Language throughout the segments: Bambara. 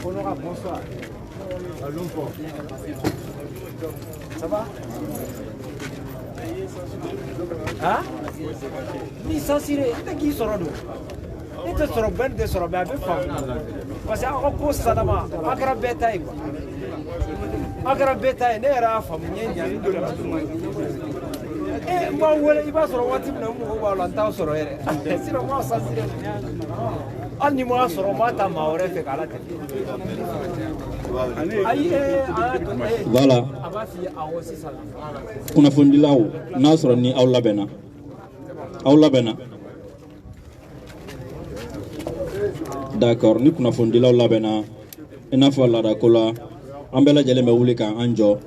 Honorable, bonsoir. Ça va? Hein? Ni censuré, t'es qui sera nous? Il te sera ben de sera bien parce qu'on cause ça d'abord. Agra betaille quoi. Agra betaille n'est pas famille ni de la. Eh moi voilà il va sur WhatsApp na mu wa lanta sur ere. Sira moi censuré. Ani moi sur moi ta maore fait kala te. Voilà. Kuna fundilaw nasro ni aw labena. D'accord, ni kuna fundilaw labena. Ina fa la da kola. Ambela jele me wuli kan anjo.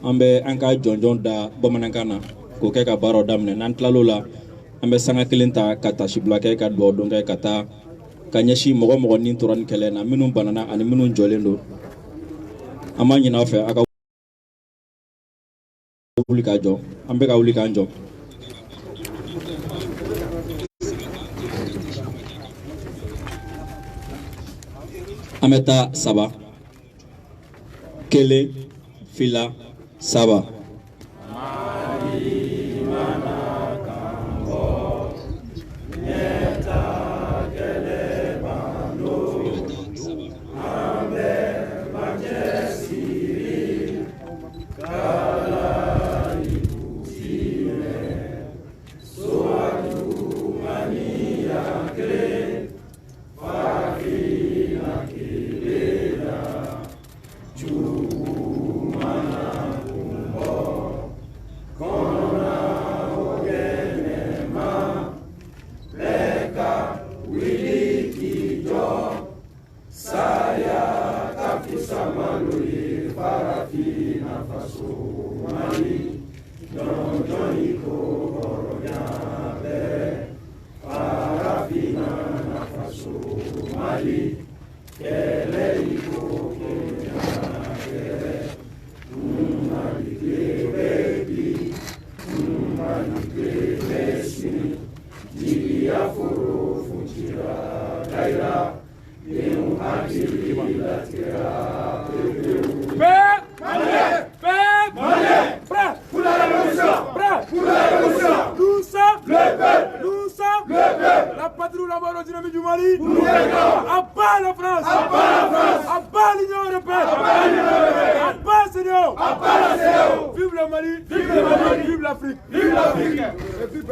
Ambe anka jonjon da bomanankana ko ke ka baro damne nan tlalola. Ambe sanga kilinta kata shiblake ka do donga kata kanyashi mogo ni turan kelena minun banana ani minun jolendo. Amanya na fe aka wuli ka jo ambe ka wuli ka anjo ameta saba kele fila saba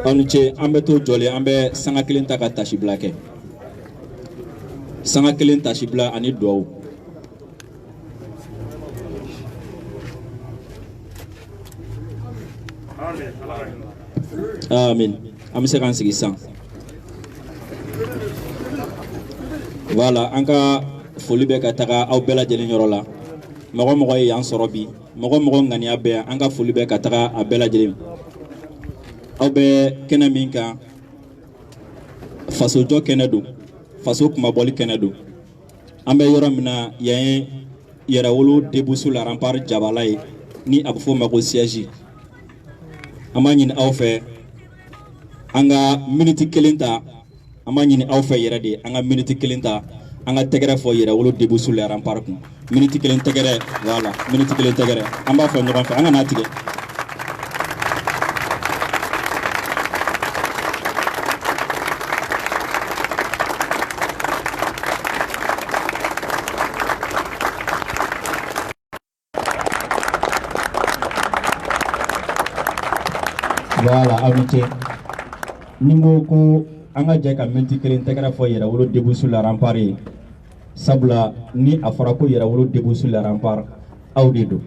Aniche ambe to jole ambe sanga kilin ta ka tashi blake sanga kilin tashi bla ani do amin amse kan sigi sang voilà anka foli be ka taga aw bela jeli nyorola mogo yan sorobi mogo ngani abe anka foli be ka taga a bela jeli Abe kena minka faso jo kena do faso kuma boli kena do ambe yoro mina yayin yera wolo debusu la rempart jabalay ni abfo mako siège amanyini awfe anga minute kelenta amanyini awfe yera de anga minute kelenta anga tegere fo yera wolo debusu la rempart minute kelenta tegere voilà minute kelenta tegere amba fo nyoban fa anga natige voilà amitié ningo ko anga jeka menti kelen tegara fo yera wolo debu sur la rempart sabla ni afara ko yera wolo debu sur la rempart awdedo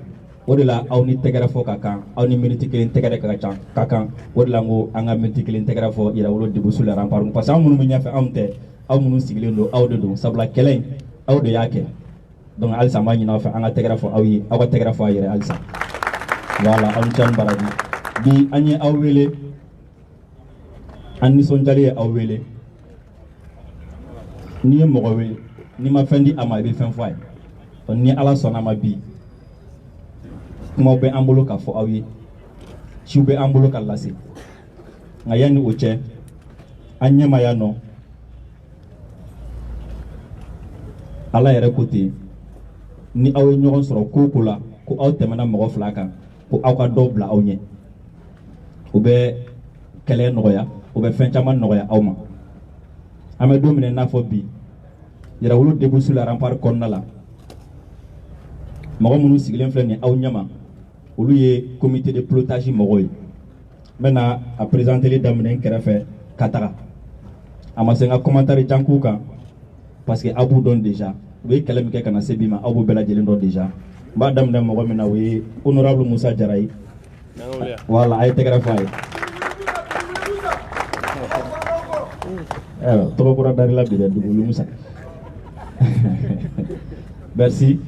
wodela aw ni tegara fo kakan aw ni minute kelen tegara kakan wodela ngo anga menti kelen tegara fo yera wolo debu sur la rempart parce que amunu nya fa amte aw munu siglendo awdedo sabla kelen awdo yake donc alsa ma nyina fa anga tegara fo awi aw tegara fo yera alsa voilà am chan baradi bi anye awele anni sonjale awele ni mo wele ni ma fendi ama be fen fay on ni ala sona ma bi mo be ambolo ka fo awi ci be ambolo ka lasi ngayani uche anye mayano ala yɛrɛ ko ten ni aw ye ɲɔgɔn sɔrɔ ko ko la ko aw tɛmɛna mɔgɔ fila kan ko aw ka dɔw bila aw ɲɛ o bɛ kɛlɛ nɔgɔya o bɛ fɛn caman nɔgɔya aw ma an bɛ don min n'a fɔ bi Yɛrɛwolo début sur la rempart kɔnɔna la mɔgɔ minnu sigilen filɛ nin aw ɲɛma olu ye comité de pilotage mɔgɔw ye n bɛna a présenteli daminɛ n kɛrɛfɛ ka taga a ma se n ka commentaire jan k'u kan parce que aw b'u dɔn déjà u ye kɛlɛ min kɛ ka na se bi ma aw b'u bɛɛ lajɛlen dɔn déjà n b'a daminɛ mɔgɔ min na o ye honorable Musa Jara ye voilà a ye tɛgɛrɛ fɔ a ye tɔgɔ kura darila bi dɛ Duguli Musa merci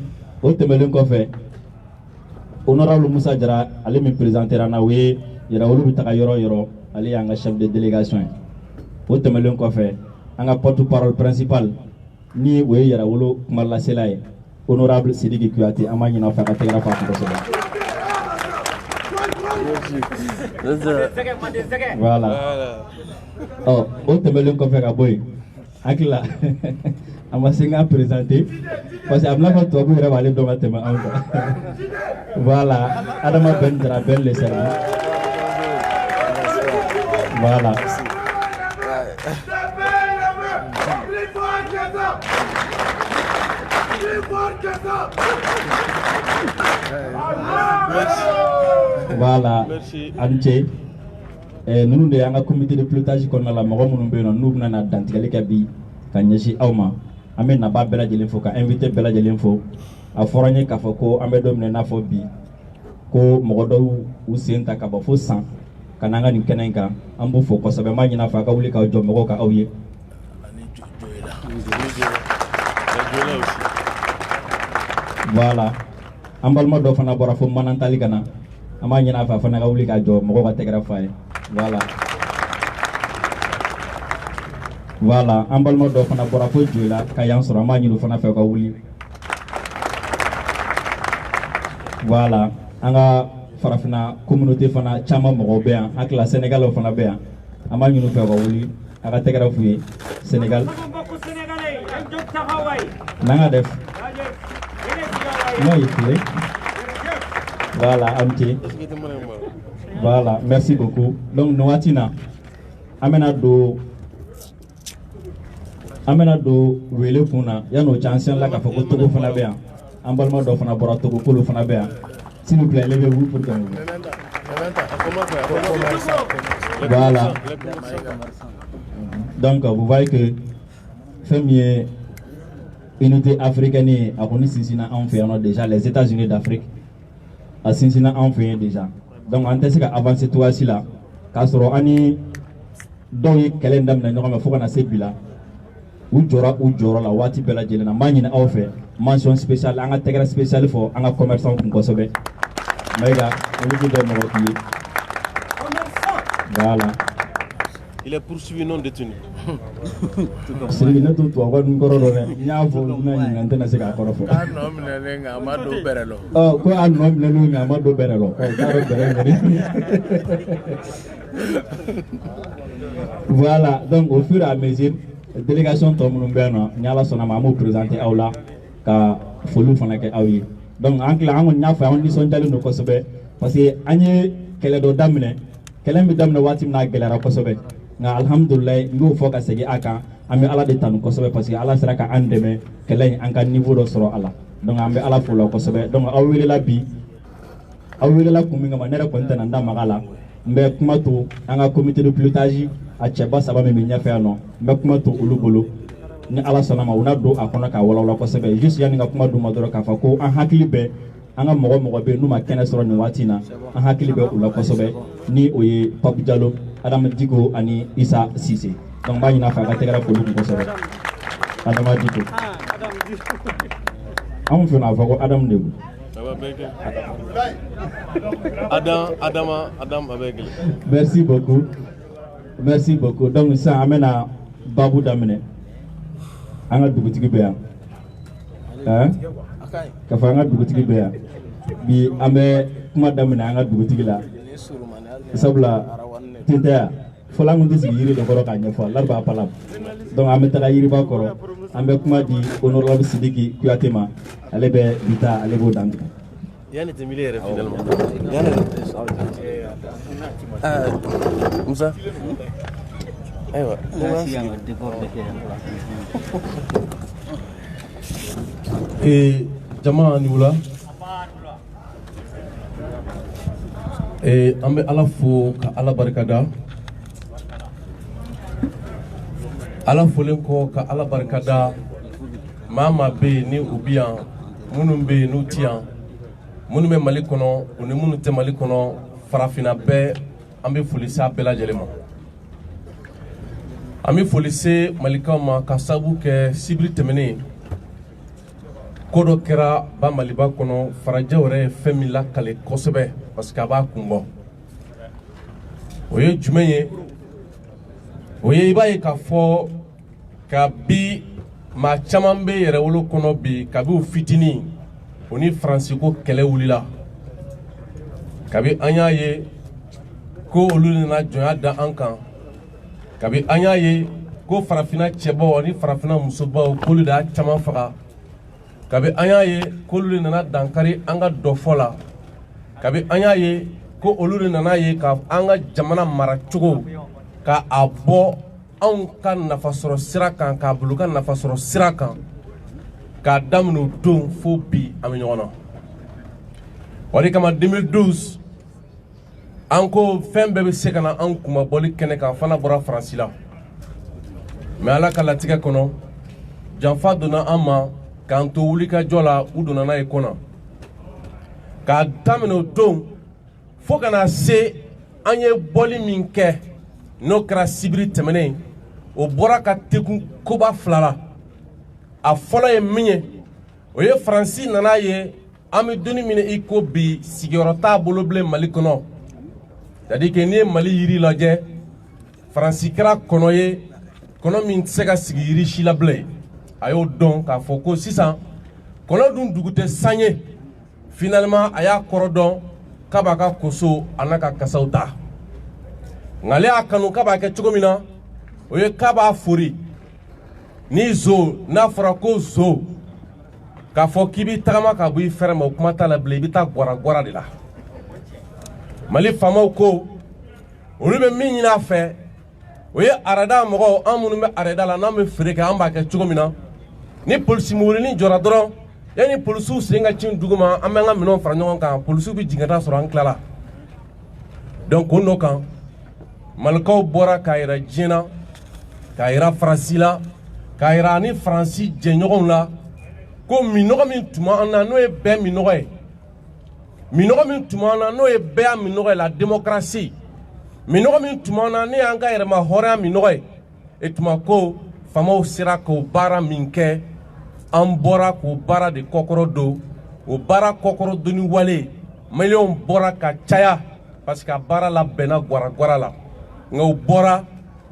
o tɛmɛlen kɔfɛ honorable Musa Jara ale min présentera na o ye Yɛrɛwolo bɛ taga yɔrɔ yɔrɔ ale y'an ka chef de délégation ye o tɛmɛlen kɔfɛ an ka porte parole principal ni o ye Yɛrɛwolo kumalasela ye honorable Sidiki Kuyate an b'a ɲini aw fɛ a ka tɛgɛrɛ fɔ a kun kosɛbɛ voilà o tɛmɛlen kɔfɛ ka bɔ yen hakili la a ma se n k'a présenter parce que a bɛna fɔ tubabu yɛrɛ b'ale dɔn ka tɛmɛ anw kan voilà Adama Ben Jara Ben le service voilà voilà ani ce ninnu de y'an ka comité de pilotage kɔnɔna la mɔgɔ minnu bɛ yen nɔ n'u bɛna na dantigɛli kɛ bi ka ɲɛsin aw ma an bɛ naba bɛɛ lajɛlen fo ka invité bɛɛ lajɛlen fo a fɔra n ye k'a fɔ ko an bɛ don min na i n'a fɔ bi ko mɔgɔ dɔw u sen ta ka bɔ fo san ka n'an ka nin kɛnɛ in kan an b'u fo kosɛbɛ n b'a ɲini a fɛ a ka wuli k'aw jɔ mɔgɔw ka aw ye voilà an balima dɔ fana bɔra fo manantali ka na an b'a ɲini a fɛ a fana ka wuli k'a jɔ mɔgɔw ka tɛgɛrɛ f'a ye voilà voilà an balima dɔ fana bɔra fo Joyila ka yan sɔrɔ an b'a ɲini o fana fɛ ka wuli voilà an ka farafina communauté fana caman mɔgɔw bɛ yan hakili la Sénégal fana bɛ yan an b'a ɲini o fɛ ka wuli a ka tɛgɛrɛ f'u ye Sénégal n'an ka def non il plaît voilà amitié voilà merci beaucoup donc nin waati in na an bɛna don wele kun na yan'o cɛ an sɛnɛla k'a fɔ ko Togo fana bɛ yan an balima dɔ fana bɔra Togo k'olu fana bɛ yan s'il vous plaît levez-vous pour qu'on vous voilà donc vous voyez que fɛn min ye unité africaine ye a kɔni sinsinna anw fɛ yan nɔ déjà les États-Unis d'Afrique a sinsinna anw fɛ yen déjà donc an tɛ se ka avancer cogoya si la k'a sɔrɔ an ni dɔw ye kɛlɛ in daminɛ ɲɔgɔn fɛ fo ka na se bi la u jɔra u jɔyɔrɔ la waati bɛɛ lajɛlen na n b'a ɲini aw fɛ mention spéciale an ka tɛgɛrɛ spéciale fɔ an ka commerçant kun kosɛbɛ Maïga olu tɛ dɔ mɔgɔ k'i ye voilà il est poursuivi non détenu Siriki ne t'o tubabu kan kɔrɔ dɔn dɛ n y'a fɔ n bɛna ɲininka n tɛna se k'a kɔrɔ fɔ a nɔ minɛlen nka a ma don bɛrɛ lɔ ko a nɔ minɛlen nka a ma don bɛrɛ lɔ k'a dɔn bɛrɛ kɔni voilà donc au fur et à mesure délégation tɔ minnu bɛ yan nɔ ni Ala sɔnna ma an b'u présenter aw la ka foliw fana kɛ aw ye donc an kila an kɔni y'a fɔ an nisɔndiyalen don kosɛbɛ parce que an ye kɛlɛ dɔ daminɛ kɛlɛ min daminɛ waati min na a gɛlɛyara kosɛbɛ nka alhamdulilayi n y'o fɔ ka segin a kan an bɛ Ala de tanu kosɛbɛ parce que Ala sera ka an dɛmɛ kɛlɛ in an ka niveau dɔ sɔrɔ a la donc an bɛ Ala fo la kosɛbɛ donc aw welela bi aw welela kun min kama ne yɛrɛ kɔni tɛna n da maga la n bɛ kuma to an ka comité de pilotage a cɛba saba min bɛ ɲɛfɛ yan nɔ n bɛ kuma to olu bolo ni Ala sɔnna ma u na don a kɔnɔ k'a walawala kosɛbɛ juste yanni ka kuma d'u ma dɔrɔn k'a fɔ ko an hakili bɛ an ka mɔgɔ mɔgɔ bɛ yen n'u ma kɛnɛ sɔrɔ nin waati in na an hakili bɛ u la kosɛbɛ ni o ye Pape Diallo Adama Diko ani Isa Cissé donc n b'a ɲini a fɛ a ka tɛgɛrɛ foli kun kosɛbɛ Adama Diko anw fɛ n'a fɔ ko Adamu de don Adam avec lui. Merci beaucoup donc sisan an bɛna babu daminɛ an ka dugutigi bɛ yan ka fɔ an ka dugutigi bɛ yan bi an bɛ kuma daminɛ an ka dugutigi la sabula Tintaya fola mun tisi yiri do koro ka ɲɛfɔ larba palam donc an bɛ taga yiriba kɔrɔ an bɛ kuma di honorable Sidiki Kuyate ma ale bɛ bita ale b'o dan tigɛ Yani temile yɛrɛ finalement Musa ayiwa jama ni wula an bɛ Ala fo ka Ala barikada Ala folen kɔ ka Ala barikada maa maa bɛ yen ni u bɛ yan minnu bɛ yen n'u ti yan minnu bɛ Mali kɔnɔ u ni minnu tɛ Mali kɔnɔ farafinna bɛɛ an bɛ foli se a bɛɛ lajɛlen ma an bɛ foli se Malikaw ma ka sababu kɛ sibiri tɛmɛnen ko dɔ kɛra ba Maliba kɔnɔ farajɛ yɛrɛ ye fɛn min lakale kosɛbɛ parce que a b'a kun bɔ o ye jumɛn ye o ye i b'a ye k'a fɔ ka bi maa caman bɛ yɛrɛ wolo kɔnɔ bi kabi u fitinin o ni Faransi ko kɛlɛ wulila kabi an y'a ye ko olu nana jɔnya da an kan kabi an y'a ye ko farafinna cɛbaw ani farafinna musobaw k'olu de y'a caman faga kabi an y'a ye k'olu de nana dankari an ka dɔfɔ la kabi an y'a ye ko olu de nana ye ka an ka jamana mara cogo ka a bɔ anw ka nafasɔrɔ sira kan k'a bolo ka nafasɔrɔ sira kan k'a daminɛ o don fo bi an bɛ ɲɔgɔn na o de kama 2012 an ko fɛn bɛɛ bɛ se ka na an kumabɔli kɛnɛ kan fana bɔra Faransi la mais Ala ka latigɛ kɔnɔ janfa donna an ma k'an to wulikajɔ la u donna n'a ye kɔnɔ k'a daminɛ o don fo ka na se an ye bɔli min kɛ n'o kɛra sibiri tɛmɛnen o bɔra ka tekun koba fila la a fɔlɔ ye min ye o ye Faransi nana ye an bɛ donni min i ko bi sigiyɔrɔ t'a bolo bilen Mali kɔnɔ c'est à dire que n'i ye Mali yiri lajɛ Faransi kɛra kɔnɔ ye kɔnɔ min tɛ se ka sigi yiri si la bilen a y'o dɔn k'a fɔ ko sisan kɔnɔ dun dugu tɛ san ye finalement a y'a kɔrɔ dɔn k'a b'a ka koso a n'a ka kasaw ta nka ale y'a kanu k'a b'a kɛ cogo min na o ye k'a b'a fori ni zo n'a fɔra ko zo k'a fɔ k'i bɛ tagama ka bɔ i fɛrɛ ma o kuma t'a la bilen i bɛ taa gwara de la Mali faamaw ko olu bɛ min ɲini a fɛ o ye arada mɔgɔw an minnu bɛ arada la n'an bɛ feere kɛ an b'a kɛ cogo min na ni polisi mobilinin jɔra dɔrɔn yanni polisiw sen ka cin dugu ma an bɛ an ka minɛnw fara ɲɔgɔn kan polisiw bɛ jigin ka taa sɔrɔ an tilala donc o nɔ kan Malikaw bɔra k'a yira diɲɛ na k'a yira Faransi la k'a yira ani Faransi jɛɲɔgɔnw la ko minɔgɔ min tun b'an na n'o ye bɛɛ minɔgɔ ye minɔgɔ min tun b'an na n'o ye bɛɛ minɔgɔ ye la démocratie minɔgɔ min tun b'an na ne y'an ka yɛrɛma hɔrɔnya minɔgɔ ye e tuma ko faamaw sera k'o baara min kɛ an bɔra k'o baara de kɔkɔrɔ don o baara kɔkɔrɔ donni wale maliyɛnw bɔra ka caya parce que a baara labɛnna gwara la nka o bɔra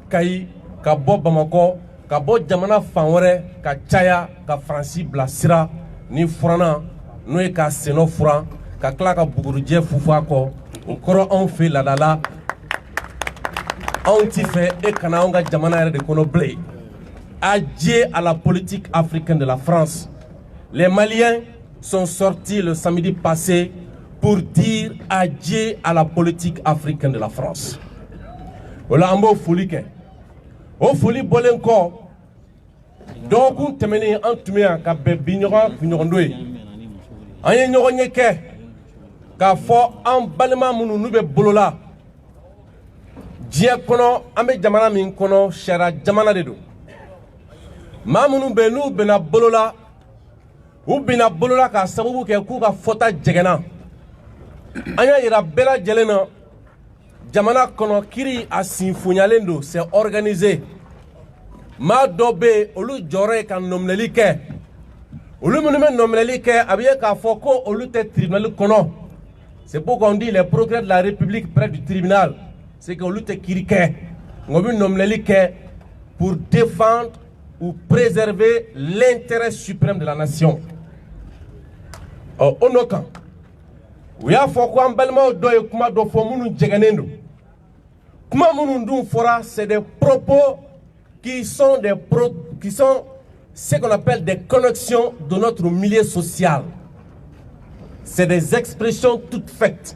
Kayi ka bɔ Bamakɔ ka bɔ jamana fan wɛrɛ ka caya ka Faransi bila sira ni furanna n'o ye k'a sennɔ furan ka tila ka bugurujɛ fufu a kɔ o kɔrɔ anw fɛ laada la anw t'i fɛ e kana anw ka jamana yɛrɛ de kɔnɔ bilen. Adieu à la politique africaine de la France. Les Maliens sont sortis le samedi passé pour dire adieu à la politique africaine de la France. Voilà un mot folie que. Au folie bolenko. Donc on temene en tumia ka be binyora binyondoe. Anye nyoronye ke ka fo en balema munu nube bolola. Dieu kono ambe jamana min kono shara jamana dedo. Mamunu benu bena bolola ou bena bolola ka sababu ke ku ka fota jegena anya ira bela jelena jamana kono kiri asinfunyalen do c'est organisé ma dobe olu jore kan nomneli ke olu munu men nomneli ke abiye ka foko olu te tribunal kono c'est pourquoi on dit les progrès de la République près du tribunal c'est que olu te kiri ke ngobi nomneli ke pour défendre ou préserver l'intérêt suprême de la nation. Onoka, oui, il faut qu'on balma do kuma do fomunu jeganendo. kuma minnu dun fɔra c'est des propos qui sont ce qu'on appelle des connexions de notre milieu social. C'est des expressions toutes faites.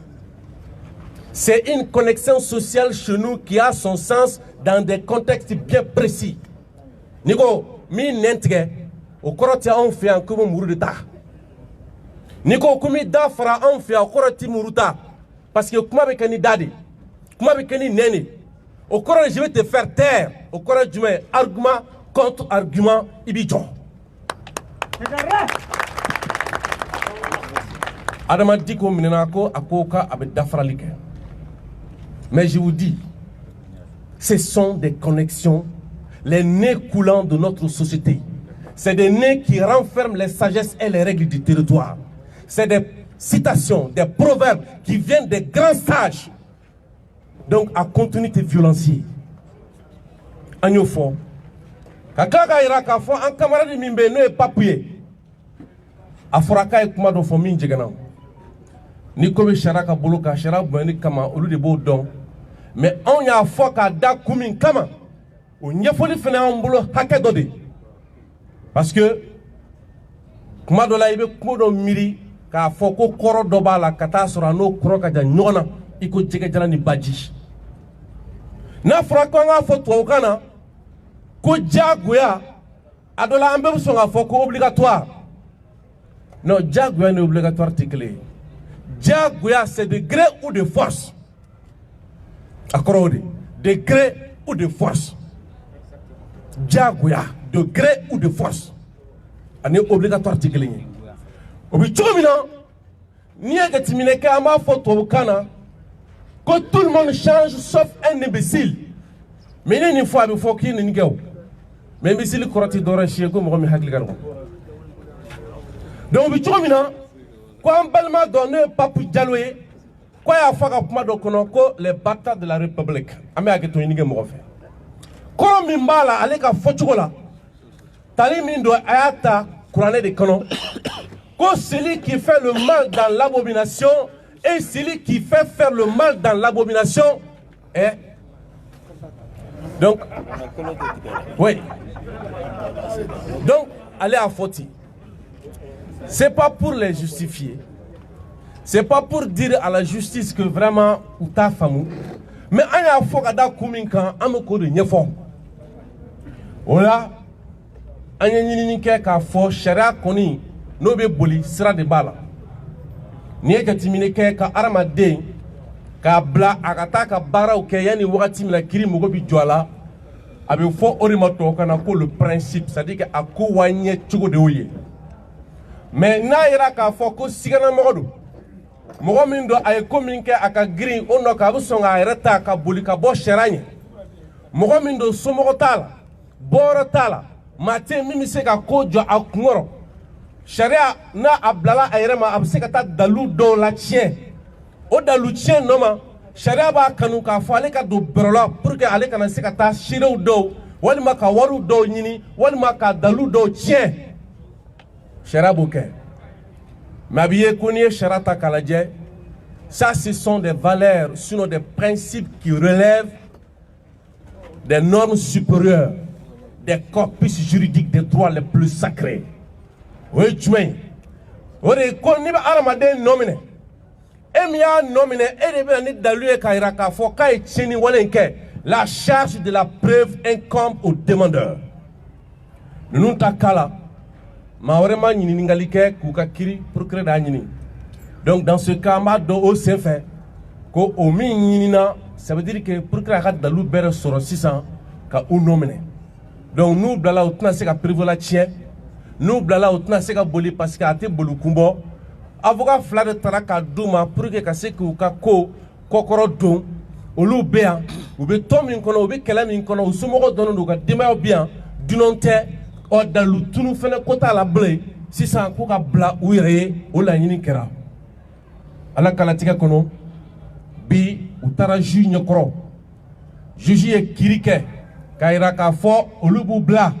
C'est une connexion sociale chez nous qui a son sens dans des contextes bien précis. Nico, mi nentre, au koroti on fait un comme muruta. Nico, kumi da fara on fait un koroti muruta. Parce que kuma bekani dadi, kuma bekani neni. Au koroti je vais te faire taire. Au koroti je mets argument contre argument ibidjon. Adama diko minenako akoka abe dafralike. Mais je vous dis, ce sont des connexions, les nez coulants de notre société. C'est des nez qui renferment les sagesses et les règles du territoire. C'est des citations, des proverbes qui viennent des grands sages. Donc, à continuité violentier. Agnofo. Kakaka iraka fo un camarade mimbe no e papier. Aforaka e kuma do fo min jegana. Ni kobe sharaka boloka shara bani kama olu de bo don. Mais on y a fo ka da kumin kama. O nyefoli fena on bolo hake dode. Parce que kuma do la ibe kuma do miri ka fo ko koro do bala kata sura no koro ka ja nyona iko jege jala ni baji. Na frako nga fo to kana ko jagoya adola ambe so nga fo ko obligatoire. Non, jagoya n'est obligatoire ticlé. Jagoya c'est de gré ou de force. Accordé, de gré ou de force. Jagoya, de gré ou de force. On est obligatoire ticlé. Obichomina, ni a gatimine ka ma photo au Kana, que tout le monde change sauf un imbécile. Mais il faut qu'il faut qu'il n'y ait pas. Mais imbécile corati dora chier comme on me hagli. Donc Obichomina, quoi un balma donné Papou Dialloé, quoi a fait les batailles de la République. Amé a geto inige mo fait. Comme Mimbala aleka fochola. Tali mindo ayata courané de canon. Que celui qui fait le mal dans l'abomination et celui qui fait faire le mal dans l'abomination est. Donc, oui. Donc, allez à Foti. C'est pas pour les justifier. C'est pas pour dire à la justice que vraiment ou ta femme. Mais il y a fort à da kuminka amoko de nyefo. Voilà. Anya nyini ke ka fo sharia koni no be boli sira de bala. Ni e katimine ke ka armade ka bla akata ka bara o ke yani wakati mina kiri mogo bi joala abi fo orimato kana ko le principe, c'est-à-dire que akowanye chugo de oye. Mais na ira ka fo ko sigana mogodo. Mogo mindo ay kominke aka green ono ka busonga reta ka boli ka bo sheranye. Mogo mindo somogo tala, boro tala, mate mimi se ka kojo akungoro. Sharia na ablala ayrema abse ka dalu do la tien. O dalu tien noma sharia ba kanu ka fo ale ka do berola pour que ale kana se ka ta shiro do wali maka waru do nyini wali maka dalu do tien. Sharia bouquet. Mabiye koni sharata kaladje. Ça ce sont des valeurs, sinon des principes qui relèvent des normes supérieures, des corpus juridiques des droits les plus sacrés. Oui, tu m'as. Oui, quand ni ba aramade nominé. Emia nominé et de ni dalué kairaka fo kai cheni walenke. La charge de la preuve incombe au demandeur. Nous takala. Ma vraiment ni ningalike kukakiri pour créer d'anini. Donc dans ce cas, ma do au c'est fait ko o mi ninina, ça veut dire que pour créer dalu bere soro 600 ka ou nominé. Donc nous blala outna se ka prévola tien. Nous blala outna se ka boli parce que ate bolu kumbo. Avocat flade taraka douma pour que kase ku ka ko kokoro don olu bea ou be tomin kono ou be kelamin kono ou sumogo dono do ka dema bien dunonte o dalu tunu fene kota la blé 600 ko ka bla ouire o la nyini kera ala kala tika kono bi utara ju nyokro juji e kirike kaira ka fo olubu bla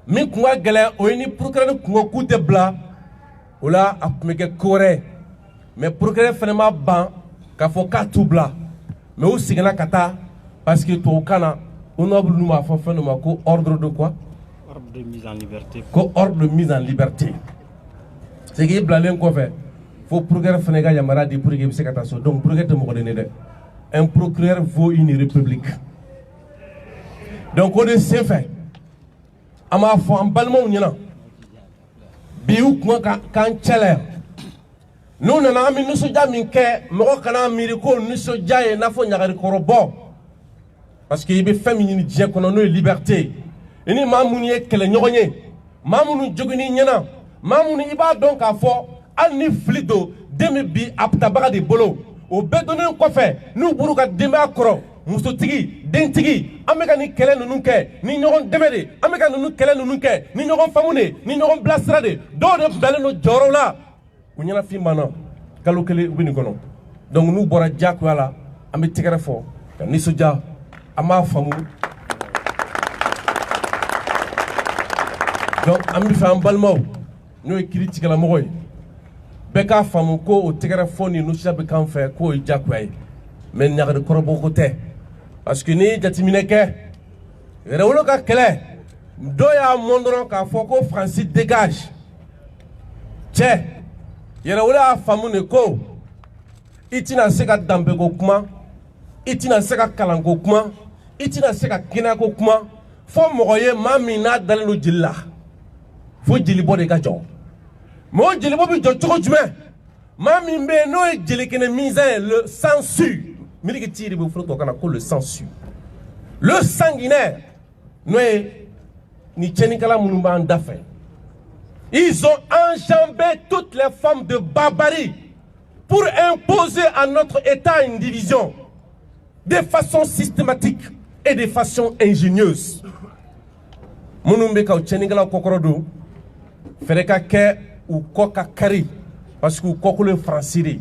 mi kuwa gele o ni procureur ko kute bla ola apmeke kore mais procureur fene ma ban ka fo ka tubla mais o sigana kata parce que to kana honorable nous m'a fait nous ko ordre de quoi? Ordre de mise en liberté. Ko ordre de mise en liberté. C'est que blalen ko fait. Faut procureur Fenega Yamara di pour que se kataso. Donc procureur te mo de. Un procureur vaut une république. Donc on est c'est fait. Ama fo en balmo nyana. Biou kan chaleur. Nous nana mi nous soja min ke mo kana miriko nous soja e na fo nyagari korobo. Parce que ibe féminine dien kono no liberté. Ini mamuni e kele nyogonye. Mamunu jogini nyana. Mamunu iba donc a fo al ni flido demi bi aptabaga de bolo. O bedone ko fe nous buru ka dembe akro. Musotigi, dentigi, ameka ni kele nunu ke, ni nyogon demede, ameka nunu kele nunu ke, ni nyogon famune, ni nyogon blasrade, do de dale no joro la. Unyana fi mana, kalo kele ubini kono. Donc nous bora jaku ala, ambe tigere fo, ni soja, ama famu. Donc ambi fa ambalmo, nous critique la moy. Beka famu ko o tigere fo ni nous jabe kan fe ko jaku ay. Mais n'y a de corbeau côté. Parce que ni jatimineke, réolo ka kele, doya mondron ka foko Francis dégage. Tche, yereola famune ko, itina seka dambego kuma, itina seka kalango kuma, itina seka kinako kuma, fo moye mamina dans le djilla. Fo djilibo de gajo. Mo djilibo bi jo choko jume. Mami mbe no e djilikene mise le censure. Le censure. Le sanguinaire, ils ont enjambé toutes les formes de barbarie pour imposer à notre État une division de façon systématique et de façon ingénieuse. Parce que le français.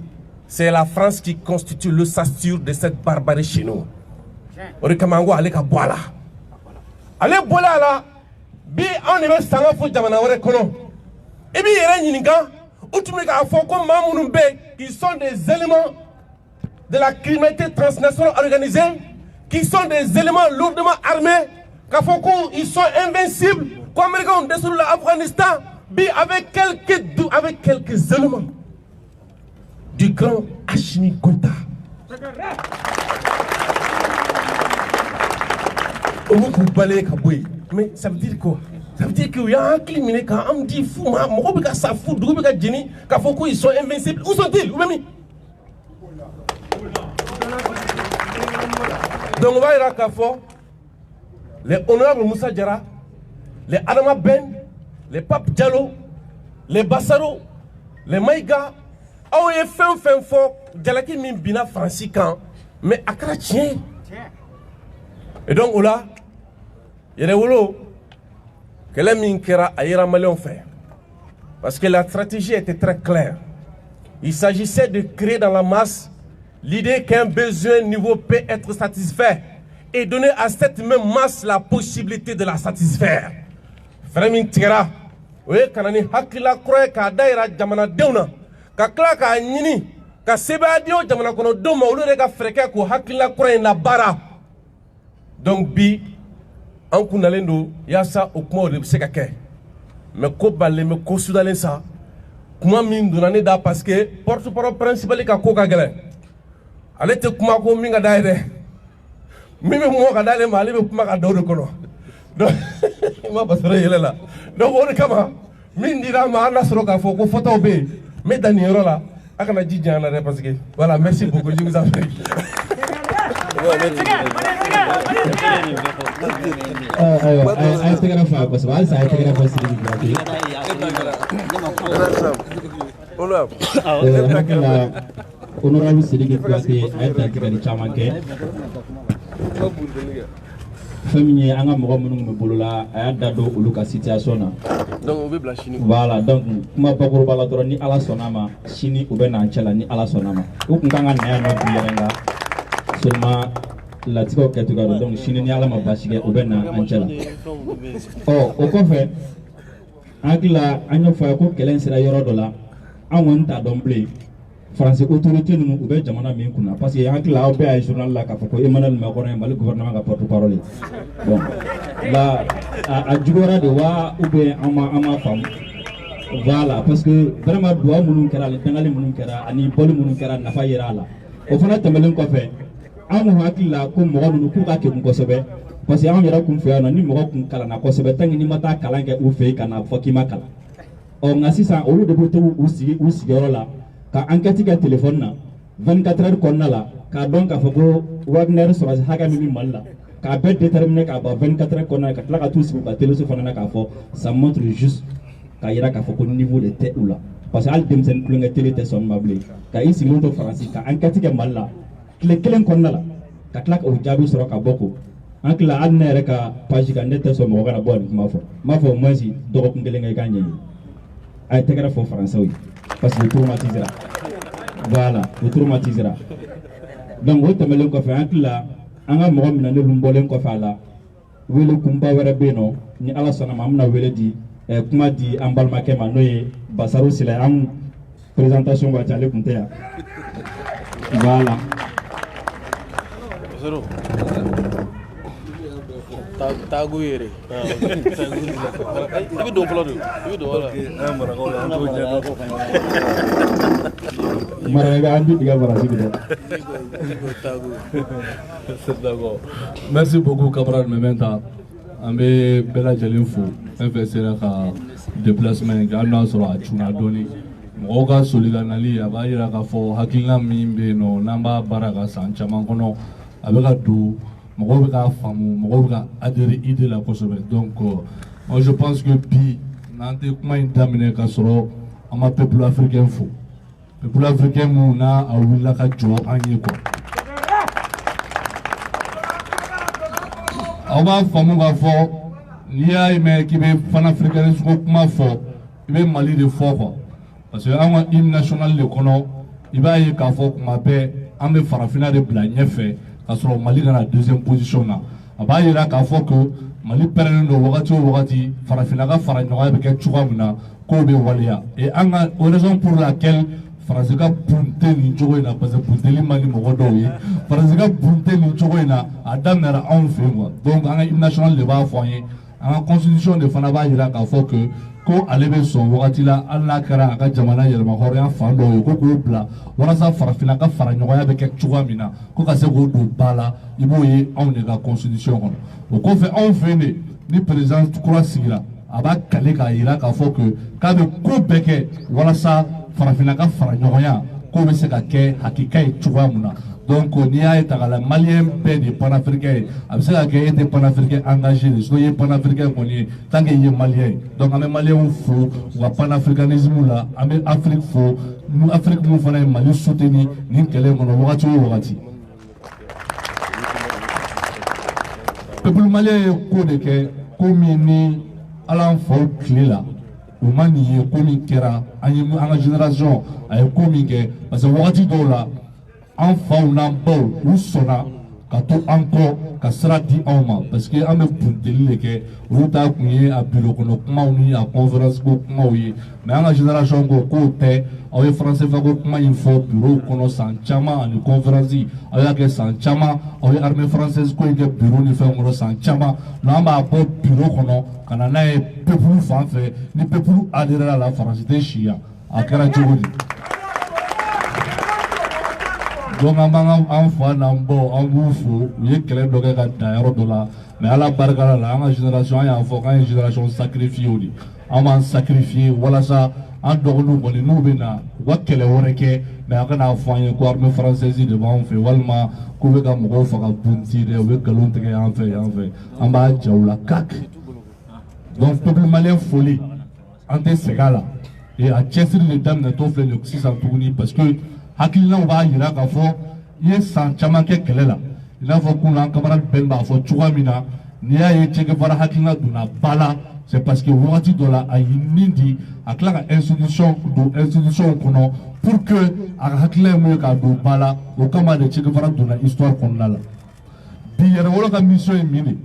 C'est la France qui constitue le l'ossature de cette barbarie chez nous. Allez bola là, bi on est sanga fo jamana wore kono. Et bi yere nyinga, utumika fo ko mamunumbe qui sont des éléments de la criminalité transnationale organisée, qui sont des éléments lourdement armés, ils sont invincibles, comme les Américains dessus l'Afghanistan, bi avec quelques éléments du grand Hashimi Goïta. Mais ça veut dire quoi? Ça veut dire qu'il y a un criminel qui a un petit fou, ils sont invincibles. Où sont-ils? Donc on va dire qu'à fond, les honorables Moussa Diarra, les Adama Ben, les Pape Diallo, les Bassaro, les Maïga, oh, il fait un fort, Dialaki Mimbina Francican, mais à Kratien. Et donc, là, il y a des wolo que les Minkera a Malion fait. Parce que la stratégie était très claire. Il s'agissait de créer dans la masse l'idée qu'un besoin niveau peut être satisfait et donner à cette même masse la possibilité de la satisfaire. Frère Minkera, oui, quand on est hakila croix, quand daira jamana deuna. Ka kla ka nyini ka sebadio jamana kono do mawlu de ka freke ko hakila kura na bara. Donc bi an kunalendo yasa okmo de se ka ke me ko balle me ko sudalen sa kuma min dunane da parce que porte-parole principal ka ko ka gele ale te kuma ko minga dai de mi me mo ka dale ma le be kuma ka do kono donc ma basore yelela donc on kama min dira ma nasro ka fo ko photo be. Mais Daniel là, parce que voilà, merci beaucoup, je vous en prie. Honorable Sidiki Kouyaté a été tigani caman kɛ fɛn min ye an ka mɔgɔ minnu bɛ bolo la a y'a da don olu ka situation na. Donc on bɛ bila sini. Voilà, donc kuma bakuruba la dɔrɔn ni Ala sɔnna ma sini u bɛ n'an cɛ la ni Ala sɔnna ma. U kun kan ka na yan nɔ bi yɛrɛ nka seulement latigɛw kɛcogoya don donc sini ni Ala ma baasi kɛ u bɛ na an cɛ la. Ɔ o kɔfɛ an hakili la an y'o fɔ a ye ko kɛlɛ in sera yɔrɔ dɔ la an kɔni t'a dɔn bilen français autorité nous ou bien jamana min kunna parce que hakili aw bɛɛ ye journal la k'a fɔ ko Emmanuel Macron ye Mali gouvernement ka porte-parole bon la a jugora de wa ou bien ama faamu voilà parce que vraiment duwa minnu kɛra ale dangali minnu kɛra ani bɔli minnu kɛra nafa yera a la o fana tɛmɛlen kɔfɛ an hakili la ko mɔgɔ ninnu k'u ka kɛgun kosɛbɛ parce que an yɛrɛ kun fɛ yan nɔ ni mɔgɔ kun kalanna kosɛbɛ tant que n'i ma taa kalan kɛ u fɛ yen ka na fɔ k'i ma kalan nka sisan olu de bɛ to u sigiyɔrɔ la ka enquête kɛ téléphone na 24 heures kɔnɔna la k'a dɔn k'a fɔ ko Wagner sɔrɔsi hakɛ min bɛ Mali la k'a bɛɛ déterminer k'a ban 24 heures kɔnɔna la ka tila ka t'u sigi u ka téléso fana na k'a fɔ ça montre juste k'a yira k'a fɔ ko niveau de tɛ u la parce que hali denmisɛnnin kulonkɛ télé tɛ sɔn ma bilen ka i sigilen to Faransi ka enquête kɛ Mali la tile kelen kɔnɔna la ka tila ka o jaabi sɔrɔ ka bɔ ko an tila hali ne yɛrɛ ka page kan ne tɛ sɔn mɔgɔ kana bɔ nin kuma fɔ n b'a fɔ au moins dɔgɔkun kelen kɛ i k'a ɲɛɲini a ye tɛgɛrɛ fɔ Français ye parce que o traumatisera voilà o traumatisera donc o tɛmɛlen kɔfɛ an tila an ka mɔgɔ minɛnen bɔlen kɔfɛ a la wele kunba wɛrɛ bɛ yen nɔ ni Ala sɔnna ma an bɛna wele di kuma di an balimakɛ ma n'o ye Basaru Sila an présentation waati ale tun tɛ yan voilà. Tagu yere. Ibi don fɔlɔ don. Ibi don wala. Maraka an bi diga Faransi bi dɛ. Merci beaucoup camarade Mementa. An bɛ bɛɛ lajɛlen fo fɛn fɛn sera ka déplacement kɛ hali n'a sɔrɔ a cunna dɔɔni. Mɔgɔw ka soli ka nali a b'a yira k'a fɔ hakilina min bɛ yen nɔ n'an b'a baara ka san caman kɔnɔ a bɛ ka don mɔgɔw bɛ k'a faamu mɔgɔw bɛ ka adhérer idée la kosɛbɛ donc moi je pense que bi n'an tɛ kuma in daminɛ ka sɔrɔ an ma peuple africain fo peuple africain mun n'a a wulila ka jɔ an ye quoi aw b'a faamu k'a fɔ n'i y'a ye mɛn k'i bɛ panafricanisme ko kuma fɔ i bɛ Mali de fɔ quoi parce que an ka hymne national de kɔnɔ i b'a ye k'a fɔ kuma bɛɛ an bɛ farafinna de bila ɲɛfɛ ka sɔrɔ Mali kana deuxième position na a b'a yira k'a fɔ que Mali pɛrɛnnen don wagati o wagati farafinna ka fara ɲɔgɔnya bɛ kɛ cogoya min na k'o bɛ waleya et an ka raison pour laquelle Faransi ka bunte nin cogo in na parce que bunteli man di mɔgɔ dɔw ye Faransi ka bunte nin cogo in na a daminɛra anw fɛ yen quoi donc an ka hymne national de b'a fɔ an ye an ka constitution de fana b'a yira k'a fɔ que ko ale bɛ sɔn wagati la hali n'a kɛra a ka jamana yɛlɛma hɔrɔnya fan dɔw ye ko k'o bila walasa farafinna ka fara ɲɔgɔnya bɛ kɛ cogoya min na ko ka se k'o don ba la i b'o ye anw de ka constitution kɔnɔ o kɔfɛ anw fɛ yen de ni président kura sigira a b'a kale k'a yira k'a fɔ que k'a bɛ ko bɛɛ kɛ walasa farafinna ka fara ɲɔgɔnya k'o bɛ se ka kɛ hakika ye cogoya min na donc n'i y'a ye ta k'a la maliyɛn bɛɛ de ye panafricain ye a bɛ se ka kɛ e tɛ panafricain engagé de sinon i ye panafricain kɔni ye tant que i ye maliyɛn ye donc an bɛ maliyɛnw fo u ka panafricanisme la an bɛ Afrique fo Afrique mun fana ye Mali soutenir nin kɛlɛ in kɔnɔ wagati o wagati peuple malien ye ko de kɛ ko min ni ala an faw tile la o ma nin ye ko min kɛra an ka génération a ye ko min kɛ parce que wagati dɔw la an faw n'an baw u sɔnna ka to an kɔ ka sira di anw ma parce que an bɛ bunteli de kɛ olu ta kun ye a bureau kɔnɔ kumaw ni a conférence ko kumaw ye mais an ka génération ko k'o tɛ aw ye français ko kuma in fɔ bureau kɔnɔ san caman ani conférence aw y'a kɛ san caman aw ye armée française ko in kɛ bureau ni fɛn kɔnɔ san caman n'an b'a bɔ bureau kɔnɔ ka na n'a ye peuple fan fɛ ni peuple adhéré a la faransi tɛ si yan a kɛra cogo di donc an b'an an fa n'an baw an b'u fo u ye kɛlɛ dɔ kɛ ka dan yɔrɔ dɔ la mais ala barika la an ka génération an y'a fɔ k'an ye génération sacrifiée o de an b'an sacrifier walasa an dɔgɔninw kɔni n'u bɛ na u ka kɛlɛ wɛrɛ kɛ mais a kana fɔ an ye ko armée française de b'an fɛ walima k'u bɛ ka mɔgɔw faga bunti dɛ u bɛ nkalon tigɛ yan fɛ an b'a ja u la kaki donc peuple malien foli an tɛ segin a la et a cɛsiri de daminɛtɔ filɛ nin ye sisan tuguni parce que hakilinaw b'a yira k'a fɔ i ye san caman kɛ kɛlɛ la i n'a fɔ kunun an camarade bɛn b'a fɔ cogoya min na n'i y'a ye Che Guevara hakilina donna ba la c'est parce que wagati dɔ la a y'i nin di a tila ka institution don institution kɔnɔ pour que a ka hakilina ye mun ye k'a don ba la o kama de Che Guevara donna histoire kɔnɔna la bi yɛrɛwolo ka mission ye min ye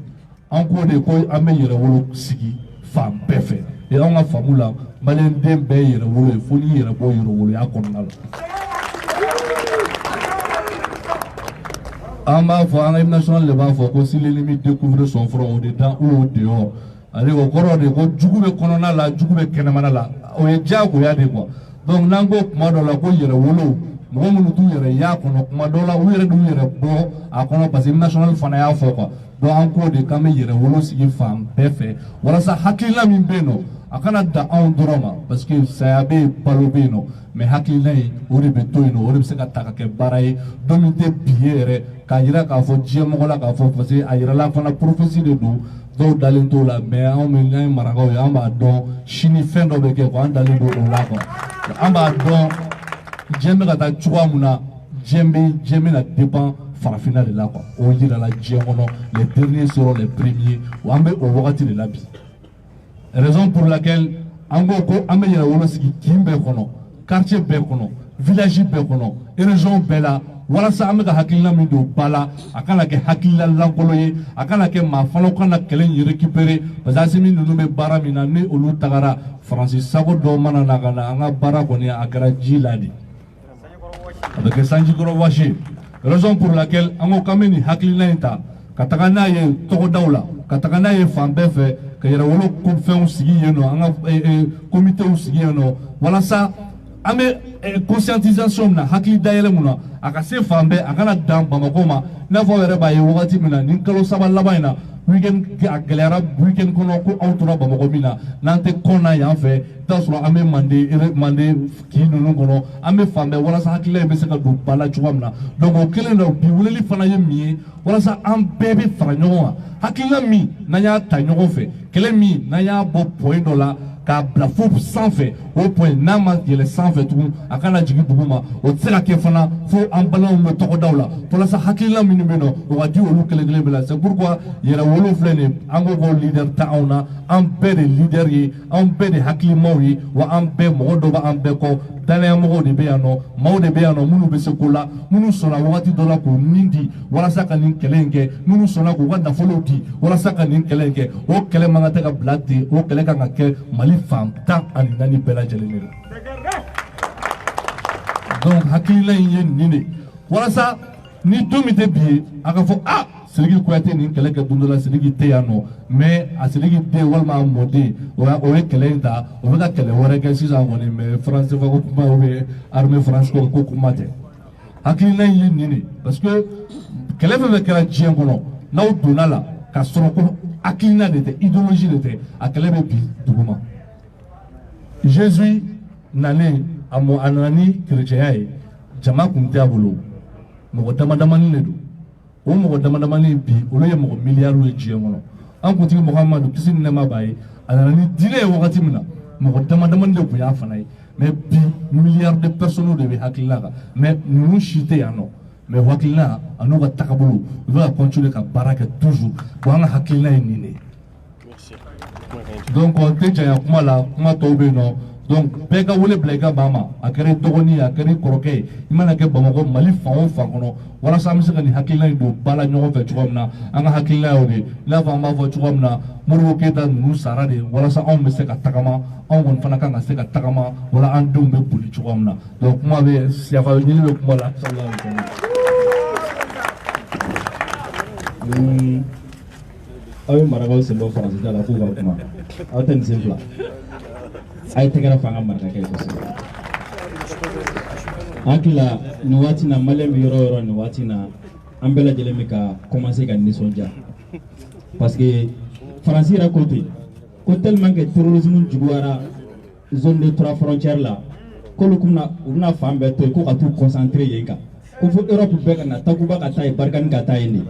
an k'o de ko an bɛ yɛrɛwolo sigi fan bɛɛ fɛ et anw ka faamu la maliyɛnden bɛɛ ye yɛrɛwolo ye fo n'i yɛrɛ bɔ yɛrɛwoloya kɔnɔna la an b'a fɔ an ka hymne national de b'a fɔ ko si l'ennemi découvre son front au dedans ou au dehors ale o kɔrɔ de ko jugu bɛ kɔnɔna la jugu bɛ kɛnɛmana la o ye diyagoya de quoi donc n'an ko kuma dɔ la ko yɛrɛ wolo mɔgɔ minnu t'u yɛrɛ y'a kɔnɔ kuma dɔ la u yɛrɛ d'u yɛrɛ bɔ a kɔnɔ parce que hymne national fana y'a fɔ quoi donc an k'o de k'an bɛ yɛrɛ wolo sigi fan bɛɛ fɛ walasa hakilina min bɛ yen nɔ a kana dan anw dɔrɔn ma parce que saya bɛ yen balo bɛ yen nɔ mais hakilina in o de bɛ to yen nɔ o de bɛ se ka ta ka kɛ baara ye dɔ min tɛ bi ye yɛrɛ k'a jira k'a fɔ diɲɛmɔgɔ la k'a fɔ parce que a yirala fana prophétie de don dɔw dalen t'o la mais anw min an ye marakaw ye an b'a dɔn sini fɛn dɔ bɛ kɛ quoi an dalen don o la quoi an b'a dɔn diɲɛ bɛ ka taa cogoya min na diɲɛ bɛ na dépend farafinna de la quoi o yirala diɲɛ kɔnɔ les derniers seront les premiers wa an bɛ o wagati de la bi raison pour laquelle an ko ko an bɛ yɛrɛ wolo sigi kin bɛɛ kɔnɔ quartier bɛɛ kɔnɔ village bɛɛ kɔnɔ région bɛɛ la walasa an bɛ ka hakilina min don ba la a kana kɛ hakilina lankolon ye a kana kɛ maa fana kana kɛlɛ in récupérer parce que asimi ninnu bɛ baara min na ni olu tagara faransi sago dɔw mana na ka na an ka baara kɔni a kɛra ji la de a bɛ kɛ sanjikɔrɔ wɔsi raison pour laquelle an ko k'an bɛ nin hakilina in ta ka taga n'a ye tɔgɔdaw la ka taga n'a ye fan bɛɛ fɛ ka yɛrɛ wolo fɛnw sigi yen nɔ an ka comité sigi yen nɔ walasa an bɛ conscientisation min na hakili dayɛlɛ mun na a ka se fan bɛɛ a kana dan Bamako ma i n'a fɔ aw yɛrɛ b'a ye wagati min na nin kalo saba laban in na weekend a gɛlɛyara weekend kɔnɔ ko aw tora Bamako min na n'an tɛ kɔn na yan fɛ i t'a sɔrɔ an bɛ Mande kin ninnu kɔnɔ an bɛ fan bɛɛ walasa hakilila in bɛ se ka don ba la cogoya min na donc o kelen don bi weleli fana ye min ye walasa an bɛɛ bɛ fara ɲɔgɔn kan hakilina min n'an y'a ta ɲɔgɔn fɛ kɛlɛ min n'an y'a bɔ point dɔ la k'a bila fo sanfɛ o point n'a ma yɛlɛ sanfɛ tugun a kana jigin dugu ma o tɛ se ka kɛ fana fo an balimaw bɛ tɔgɔdaw la walasa hakilina minnu bɛ yen nɔ o ka di olu kelen kelen bɛɛ la c'est pourquoi yɛrɛ wolo filɛ nin ye an ko ko leader tɛ anw na an bɛɛ de leader ye an bɛɛ de hakilimaw ye wa an bɛɛ mɔgɔ dɔ b'an bɛɛ kɔ danayamɔgɔw de bɛ yan nɔ maaw de bɛ yan nɔ minnu bɛ se ko la minnu sɔnna wagati dɔ la k'u nin di walasa ka nin kɛlɛ in kɛ minnu sɔnna k'u ka nafolow di walasa ka nin kɛlɛ in kɛ o kɛlɛ man kan tɛ ka bila ten o kɛlɛ kan ka kɛ Mali fan 14 bɛɛ lajɛlen de la donc hakilina in ye nin de walasa ni don min tɛ bi ye a ka fɔ Sidiki Kuyate nin kɛlɛ kɛ don dɔ la Sidiki tɛ yan nɔ mais a Sidiki den walima a mɔden o ye kɛlɛ in ta o bɛ ka kɛlɛ wɛrɛ kɛ sisan kɔni mais France fɔ ko kuma ou bien armée France ko kuma tɛ hakilina in ye nin de parce que kɛlɛ fɛn fɛn kɛra diɲɛ kɔnɔ n'aw donna la ka sɔrɔ ko hakilina de tɛ idéologie de tɛ a kɛlɛ bɛ bi duguma Jésus nalen a nana ni chrétienya ye jama kun tɛ a bolo mɔgɔ damadamanin de don o mɔgɔ damadamanin bi olu ye mɔgɔ miliyariw ye diɲɛ kɔnɔ an kuntigi Muhamadu kisi ni nɛɛma b'a ye a nana ni diinɛ ye wagati min na mɔgɔ damadamanin de tun y'a fana ye mais bi miliyari de personnes de bɛ hakilina kan mais ninnu si tɛ yan nɔ mais hakilina a n'u ka tagabolo u bɛ ka continuer ka baara kɛ toujours bon an ka hakilina ye nin de ye donc on tɛ janya kuma la kuma tɔw bɛ yen nɔ donc bɛɛ ka wele bila i ka maa ma a kɛra i dɔgɔnin ye a kɛra i kɔrɔkɛ ye i mana kɛ Bamako Mali fan o fan kɔnɔ walasa an bɛ se ka nin hakilina in don ba la ɲɔgɔn fɛ cogoya min na an ka hakilina y'o de i n'a fɔ an b'a fɔ cogoya min na Modibo Keyita ninnu sara de walasa anw bɛ se ka tagama anw kɔni fana kan ka se ka tagama wala an denw bɛ boli cogoya min na donc kuma bɛ siyafa ɲini bɛ kuma la aw ye marakaw sen bɔ faransi la f'u ka kuma aw tɛ nin sen fila a ye tɛgɛrɛ fanga marakakɛ ye kosɛbɛ an hakili la nin waati in na maliyɛn bɛ yɔrɔ o yɔrɔ nin waati in na an bɛɛ lajɛlen bɛ ka commencer ka nisɔndiya parce que faransi yɛrɛ ko ten ko tellement que terrorisme juguyara zone de 3 frontières la k'olu u bɛna fan bɛɛ to yen ko ka t'u concentrer yen kan ko fo Europe bɛɛ ka na Takuba ka taa yen Barikani ka taa yen de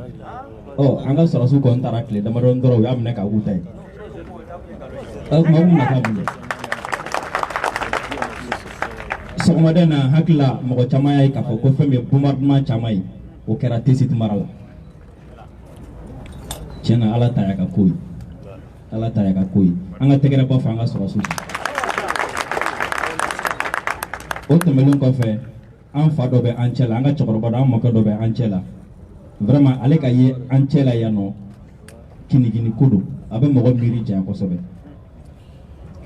an ka sɔrɔsiw kɔni taara tile damadɔni dɔrɔn u y'a minɛ k'a k'u ta ye kuma kun nafa mun ye sɔgɔmada in na hakili la mɔgɔ caman y'a ye k'a fɔ ko fɛn min ye bombardement caman ye o kɛra Tesit mara la tiɲɛ na Ala ta y'a ka ko ye Ala ta y'a ka ko ye an ka tɛgɛrɛ bɔ fɔ an ka sɔrɔsiw o tɛmɛnen kɔfɛ an fa dɔ bɛ an cɛ la an ka cɛkɔrɔba dɔ an mɔkɛ dɔ bɛ an cɛ la vraiment ale ka ye an cɛ la yan nɔ kinigini ko don a bɛ mɔgɔ miiri janya kosɛbɛ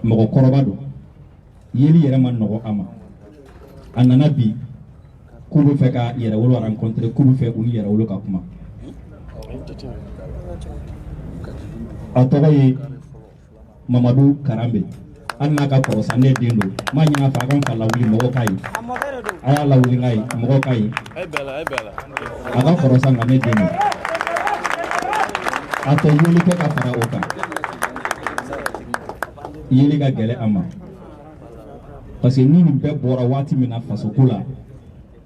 mɔgɔ kɔrɔba don yeli yɛrɛ ma nɔgɔ a ma a nana bi k'u bɛ fɛ ka yɛrɛwolo rencontrer k'u bɛ fɛ u ni yɛrɛwolo ka kuma a tɔgɔ ye Mamadu Karambe hali n'a ka kɔrɔ sa ne den don m'a ɲini a fɛ a ka n fa lawuli mɔgɔw k'a ye a y'a lawuli n'a ye mɔgɔw k'a ye a ka kɔrɔ sa nka ne den don a tɔ yeli kɛ ka fara o kan yeli ka gɛlɛ a ma parce que ni nin bɛɛ bɔra waati min na fasoko la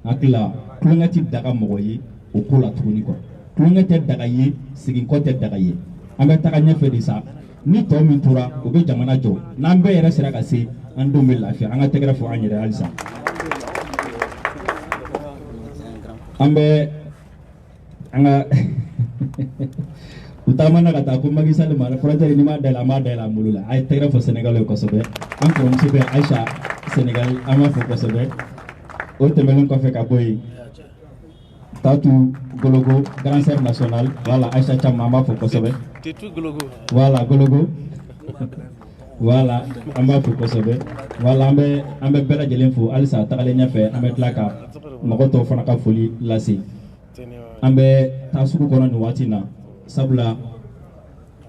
hakili la tulonkɛ tɛ daga mɔgɔ ye o ko la tuguni kɔ tulonkɛ tɛ daga ye seginkɔ tɛ daga ye an bɛ taga ɲɛfɛ de sa ni tɔ min tora o bɛ jamana jɔ n'an bɛɛ yɛrɛ sera ka se an denw bɛ lafiya an ka tɛgɛrɛ fɔ an yɛrɛ halisa an bɛ an ka u taamana ka taa ko Macky Sall ma frontière ni m'a dayɛlɛ an b'a dayɛlɛ an bolo la a ye tɛgɛrɛ fɔ Sénégal ye kosɛbɛ an kɔrɔmuso bɛ Aïcha Sénégal an b'a fɔ kosɛbɛ o tɛmɛnen kɔfɛ ka bɔ yen Tatu Gologo grand sœur national voilà Aïcha Thiam an b'a fɔ kosɛbɛ voilà Gologo voilà an b'a fɔ kosɛbɛ voilà an bɛ bɛɛ lajɛlen fo halisa tagalen ɲɛfɛ an bɛ tila ka mɔgɔ tɔw fana ka foli lase an bɛ taa sugu kɔnɔ nin waati na sabula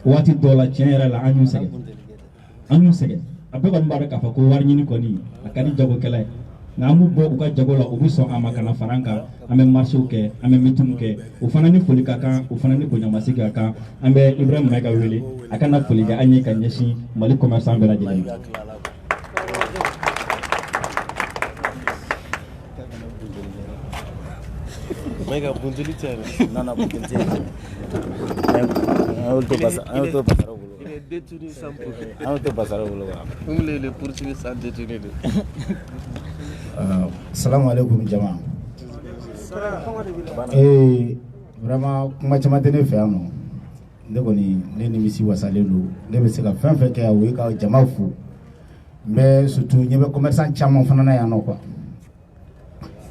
waati dɔw la tiɲɛ yɛrɛ la an y'u sɛgɛn a bɛɛ kɔni b'a dɔn k'a fɔ ko wari ɲini kɔni a ka di jagokɛla ye nka an b'u bɔ u ka jago la u bɛ sɔn a ma ka na fara an kan an bɛ marchew kɛ an bɛ meeting kɛ o fana ni foli ka kan o fana ni bonyamasegin ka kan an bɛ Ibrahima Mayiga wele a kana foli kɛ an ye ka ɲɛsin Mali commerçant bɛɛ lajɛlen ma. Mayiga buntuli tɛ nana buntuli tɛ an y'o to basara bolo il est détenu sans procès an y'o to basara bolo wa le poursuivi sans détenu de Assalamu alaikum jama vraiment kuma caman tɛ ne fɛ yan nɔ ne kɔni ne nimisi wasalen don ne bɛ se ka fɛn fɛn kɛ o ye ka jama fo mais surtout ɲɛ bɛ commerçant caman fana na yan nɔ quoi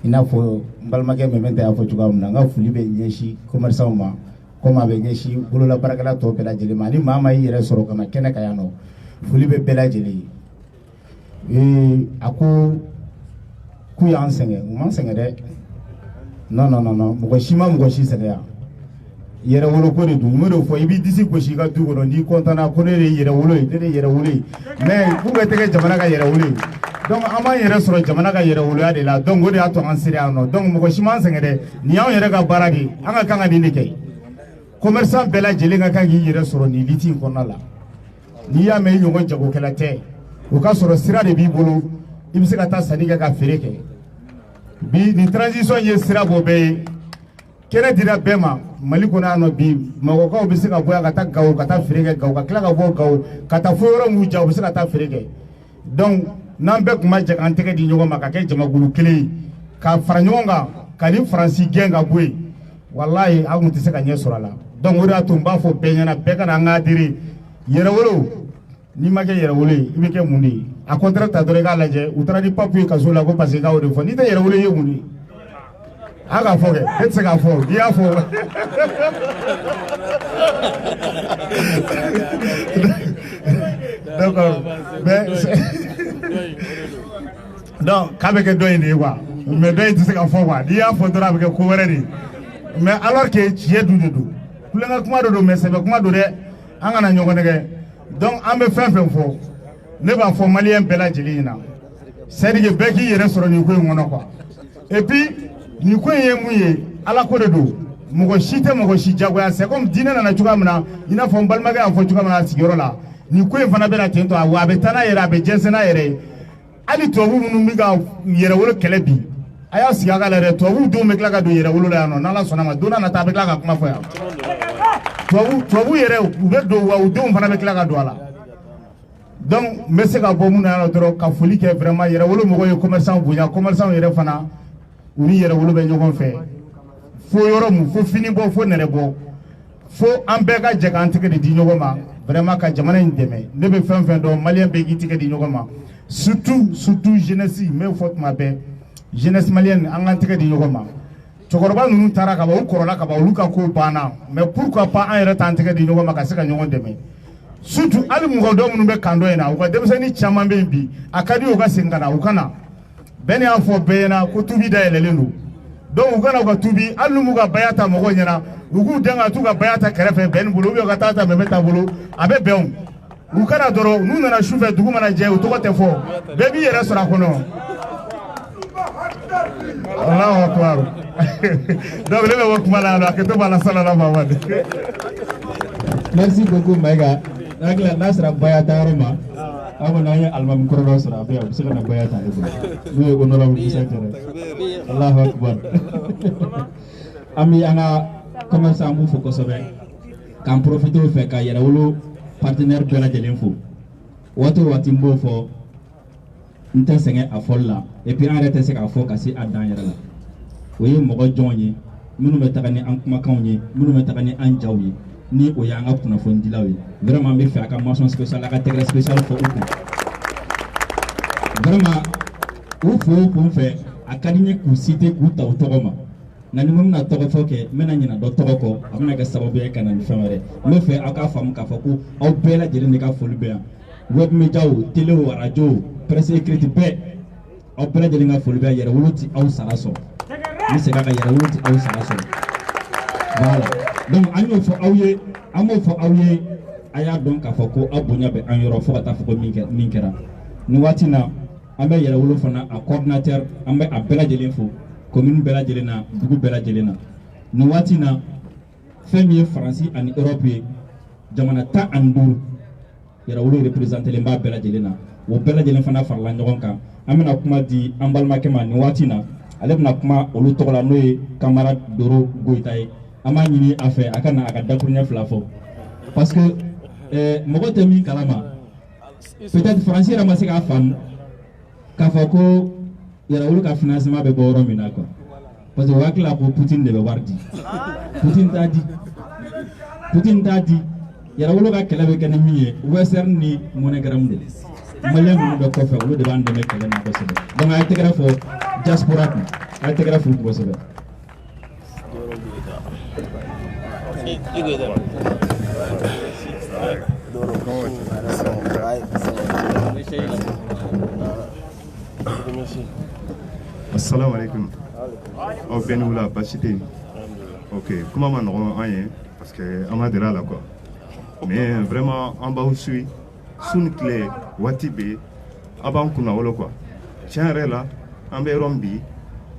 i n'a fɔ n balimakɛ Mɛmɛ y'a fɔ cogoya min na n ka foli bɛ ɲɛsin commerçant ma comme a bɛ ɲɛsin bolola baarakɛla tɔw bɛɛ lajɛlen ma ni maa ma i yɛrɛ sɔrɔ ka na kɛnɛ kan yan nɔ foli bɛ bɛɛ lajɛlen ye a ko k'u y'an sɛgɛn u m'an sɛgɛn dɛ non mɔgɔ si ma mɔgɔ si sɛgɛn yan yɛrɛwolo ko de don n y'o de fɔ i b'i disi gosi i ka du kɔnɔ n'i kɔntanna ko ne de ye yɛrɛwolo ye ne de ye yɛrɛwolo ye mais k'u bɛ tɛgɛ jamana ka yɛrɛwolo ye donc an b'an yɛrɛ sɔrɔ jamana ka yɛrɛwoloya de la donc o de y'a to an sera yan nɔ donc mɔgɔ si m'an sɛgɛn dɛ nin y'anw yɛrɛ ka baara de ye an ka kan ka nin de kɛ commerçant bɛɛ lajɛlen ka kan k'i yɛrɛ sɔrɔ nin liti in kɔnɔna la n'i y'a mɛn i ɲɔgɔn jagokɛla tɛ o ka sɔrɔ sira de b'i bolo i bɛ se ka taa sanni kɛ ka feere kɛ bi nin transition ye sira bɔ bɛɛ ye kɛnɛ dira bɛɛ ma Mali kɔnɔ yan nɔ bi mɔgɔkaw bɛ se ka bɔ yan ka taa Gawo ka taa feere kɛ Gawo ka tila ka bɔ Gawo ka taa fo yɔrɔ min ja u bɛ se ka taa feere kɛ donc n'an bɛɛ tun ma jɛ k'an tɛgɛ di ɲɔgɔn ma ka kɛ jamakulu kelen ye ka fara ɲɔgɔn kan ka ni Faransi gɛn ka bɔ yen walayi an tun tɛ se ka ɲɛ sɔrɔ a la donc o de y'a to n b'a fɔ bɛɛ ɲɛna bɛɛ ka na an ka adhérer yɛrɛwolo n'i ma kɛ yɛrɛwolo ye i bɛ kɛ mun de ye a contrat ta dɔrɔn i k'a lajɛ u taara ni papier kaso la ko parce que k'aw de fɔ n'i tɛ yɛrɛwolo ye mun de ye a k'a fɔ kɛ e tɛ se k'a fɔ n'i y'a fɔ d'accord donc k'a bɛ kɛ dɔ in de ye quoi mais dɔ in tɛ se ka fɔ quoi n'i y'a fɔ dɔrɔn a bɛ kɛ ko wɛrɛ de ye mais alors que tiɲɛ dun de don kulonkɛ kuma dɔ don mais sɛbɛ kuma don dɛ an kana ɲɔgɔn nɛgɛ donc an bɛ fɛn fɛn fɔ ne b'a fɔ maliyɛn bɛɛ lajɛlen ɲɛna c'est à dire que bɛɛ k'i yɛrɛ sɔrɔ nin ko in kɔnɔ quoi et puis nin ko in ye mun ye ala ko de don mɔgɔ si tɛ mɔgɔ si jagoya c'est comme diinɛ nana cogoya min na i n'a fɔ n balimakɛ y'a fɔ cogoya min na a sigiyɔrɔ la nin ko in fana bɛna ten tɔ wa a bɛ taa n'a yɛrɛ a bɛ jɛnsɛn n'a yɛrɛ ye hali tubabu minnu bɛ ka yɛrɛwolo kɛlɛ bi a y'a sigi a ka la dɛ tubabu denw bɛ tila ka don yɛrɛwolo la yan nɔ n'ala sɔnna ma don n'a nata a bɛ tila ka kuma fɔ yan tubabu yɛrɛ u bɛ don wa u denw fana bɛ tila ka don a la donc n bɛ se ka bɔ mun na yan nɔ dɔrɔn ka foli kɛ vraiment yɛrɛwolo mɔgɔw ye commerçant bonya commerçant yɛrɛ fana u ni yɛrɛwolo bɛ ɲɔgɔn fɛ fo yɔrɔ mun fo fini bɔ fo nɛrɛ bɔ fo an bɛɛ ka jɛ k'an tɛgɛ de di ɲɔgɔn ma vraiment ka jamana in dɛmɛ ne bɛ fɛn fɛn dɔn maliyɛn bɛɛ k'i tɛgɛ di ɲɔgɔn ma surtout jeunesse n bɛ fɔ tuma bɛɛ jeunesse malienne an k'an tɛgɛ di ɲɔgɔn ma cɛkɔrɔba ninnu taara ka ban u kɔrɔla ka ban olu ka ko banna mais pourquoi pas an yɛrɛ t'an tɛgɛ di ɲɔgɔn ma ka se ka ɲɔgɔn dɛmɛ surtout hali mɔgɔ dɔ minnu bɛ kan dɔ in na u ka denmisɛnnin caman bɛ yen bi a ka di u ka segin ka na u ka na bɛɛ ni y'a fɔ bɛɛ ɲɛna ko tubi dayɛlɛlen don donc u kana u ka tubi hali n'u m'u ka baya ta mɔgɔw ɲɛna u k'u dɛn ka t'u ka baya ta kɛrɛfɛ bɛn bolo ou bien ka taa ta mɛmɛ ta bolo a bɛ bɛn u kana dɔrɔn n'u nana sufɛ dugu mana jɛ u tɔgɔ tɛ fɔ bɛɛ b'i yɛrɛ sɔrɔ a kɔnɔ Allahu akbar donc ne bɛ bɔ kuma la yan nɔ a kɛ to b'a la salala Mamadu. Merci beaucoup Maïga. N'a sera baya ta yɔrɔ ma aw kɔni an ye alimami kɔrɔ dɔ sɔrɔ a bɛ yan u bɛ se ka na baya ta ale bolo n'o ye honorable Musa Kɛrɛ. Allahu akbar. An bɛ an ka commerçant an b'u fo kosɛbɛ k'an profiter o fɛ ka yɛrɛwolo partenaire bɛɛ lajɛlen fo waati o waati n b'o fɔ n tɛ sɛgɛn a fɔli la et puis an yɛrɛ tɛ se k'a fɔ ka se a dan yɛrɛ la o ye mɔgɔ jɔnw ye minnu bɛ taga ni an kumakanw ye minnu bɛ taga ni an jaw ye ni o y'an ka kunnafonidilaw ye vraiment n bɛ fɛ a ka mention spéciale a ka tɛgɛrɛ spéciale fɔ u kun vraiment u fo o kun fɛ a ka di n ye k'u citer k'u ta u tɔgɔ ma nka ni n bɛna tɔgɔ fɔ kɛ n bɛna ɲinɛ dɔ tɔgɔ kɔ a bɛna kɛ sababu ye ka na ni fɛn wɛrɛ n bɛ fɛ aw k'a faamu k'a fɔ ko aw bɛɛ lajɛlen de ka foli bɛ yan web media o télé o radio presse écrite bɛɛ aw bɛɛ lajɛlen ka foli bɛ yan yɛrɛwolo ti aw sara sɔrɔ n bɛ segin a kan yɛrɛwolo ti aw sara sɔrɔ voilà donc an y'o fɔ aw ye an b'o fɔ aw ye a y'a dɔn k'a fɔ ko aw bonya bɛ an yɔrɔ fo ka taa fɔ ko min kɛra nin waati na an bɛ yɛrɛwolo fana a coordinateur an bɛ a bɛɛ lajɛlen fo commune bɛɛ lajɛlen na dugu bɛɛ lajɛlen na nin waati na fɛn min ye Faransi ani Europe ye jamana 15 yɛrɛwolo représentelen b'a bɛɛ lajɛlen na o bɛɛ lajɛlen fana farala ɲɔgɔn kan an bɛna kuma di an balimakɛ ma nin waati na ale bɛna kuma olu tɔgɔ la n'o ye camarade Doro Goyita ye an b'a ɲini a fɛ a ka na a ka dakuruɲɛ fila fɔ parce que mɔgɔ tɛ min kalama peut-être Faransi yɛrɛ ma se k'a faamu k'a fɔ ko yɛrɛwolo ka financement bɛ bɔ yɔrɔ min na quoi parce que o hakili la ko Poutine de bɛ wari di Poutine t'a di yɛrɛwolo ka kɛlɛ bɛ kɛ ni min ye Western ni MoneyGram de maliyɛn minnu bɛ kɔfɛ olu de b'an dɛmɛ kɛlɛ na kosɛbɛ donc a ye tɛgɛrɛ fɔ diaspora kun a ye tɛgɛrɛ fo kosɛbɛ. Assalamu alaikum. Aw bɛɛ ni wula baasi tɛ yen. Ok kuma ma nɔgɔn an ye parce que an ma deli a la quoi mais vraiment an b'aw suit su ni tile waati bɛɛ a b'an kunna wolo quoi tiɲɛ yɛrɛ la an bɛ yɔrɔ min bi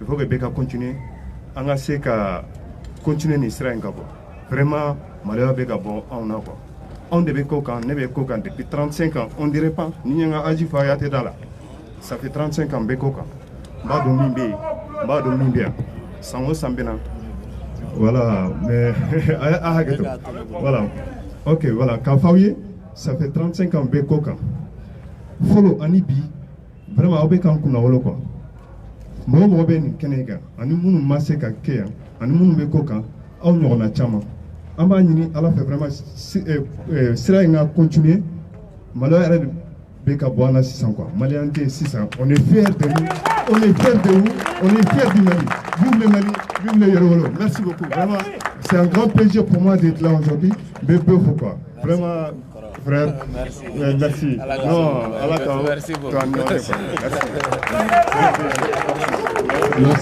il faut que bɛɛ ka continuer an ka se ka continuer nin sira in kan quoi vraiment maloya bɛ ka bɔ anw na quoi anw de bɛ ko kan ne bɛ ko kan depuis 35 ans on dirait pas ni n ye n ka âge fɔ a y'a tɛ da la ça fait 35 ans n bɛ ko kan n b'a dɔn min bɛ yen n b'a dɔn min bɛ yan san o san bɛ na voilà mais a hakɛ to voilà ok voilà k'a fɔ aw ye ça fait 35 ans n bɛ ko kan fɔlɔ ani bi vraiment aw bɛ k'an kunna wolo quoi mɔgɔ o mɔgɔ bɛ nin kɛnɛ kan ani minnu ma se ka kɛ yan ani minnu bɛ ko kan aw ɲɔgɔnna caman an b'a ɲini ala fɛ vraiment sira in ka continuer maloya yɛrɛ bɛ ka bɔ an na sisan quoi maliyɛn tɛ sisan on est fier de nous on est fier de vous on est fier du Mali vive le Mali vive le Yɛrɛwolo merci beaucoup vraiment c'est un grand plaisir pour moi d'être là aujourd'hui mais peu faut quoi vraiment frère merci non ala ka merci beaucoup merci